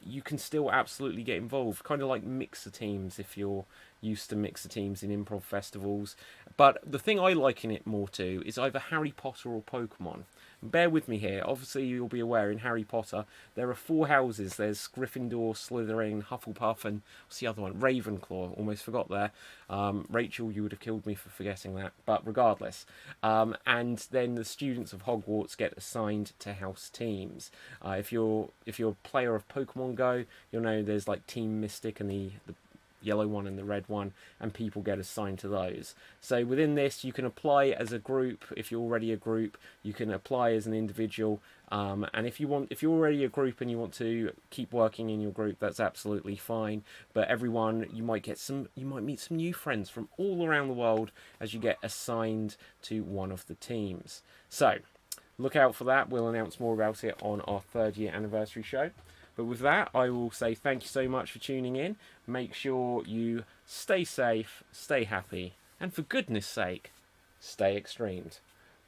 you can still absolutely get involved, kind of like mixer teams if you're used to mixer teams in improv festivals. But the thing I liken it more to is either Harry Potter or Pokemon. Bear with me here. Obviously, you'll be aware in Harry Potter there are 4 houses. There's Gryffindor, Slytherin, Hufflepuff, and what's the other one? Ravenclaw. Almost forgot there. Rachel, you would have killed me for forgetting that. But regardless. And then the students of Hogwarts get assigned to house teams. If you're a player of Pokemon Go, you'll know there's like Team Mystic and the yellow one and the red one, and people get assigned to those. So within this, you can apply as a group. If you're already a group, you can apply as an individual, and if you're already a group and you want to keep working in your group, that's absolutely fine. But everyone, you might meet some new friends from all around the world as you get assigned to one of the teams. So look out for that. We'll announce more about it on our 3rd year anniversary show. But with that, I will say thank you so much for tuning in. Make sure you stay safe, stay happy, and for goodness sake, stay extremed.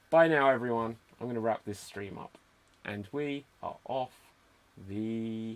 Bye now, everyone. I'm going to wrap this stream up. And we are off the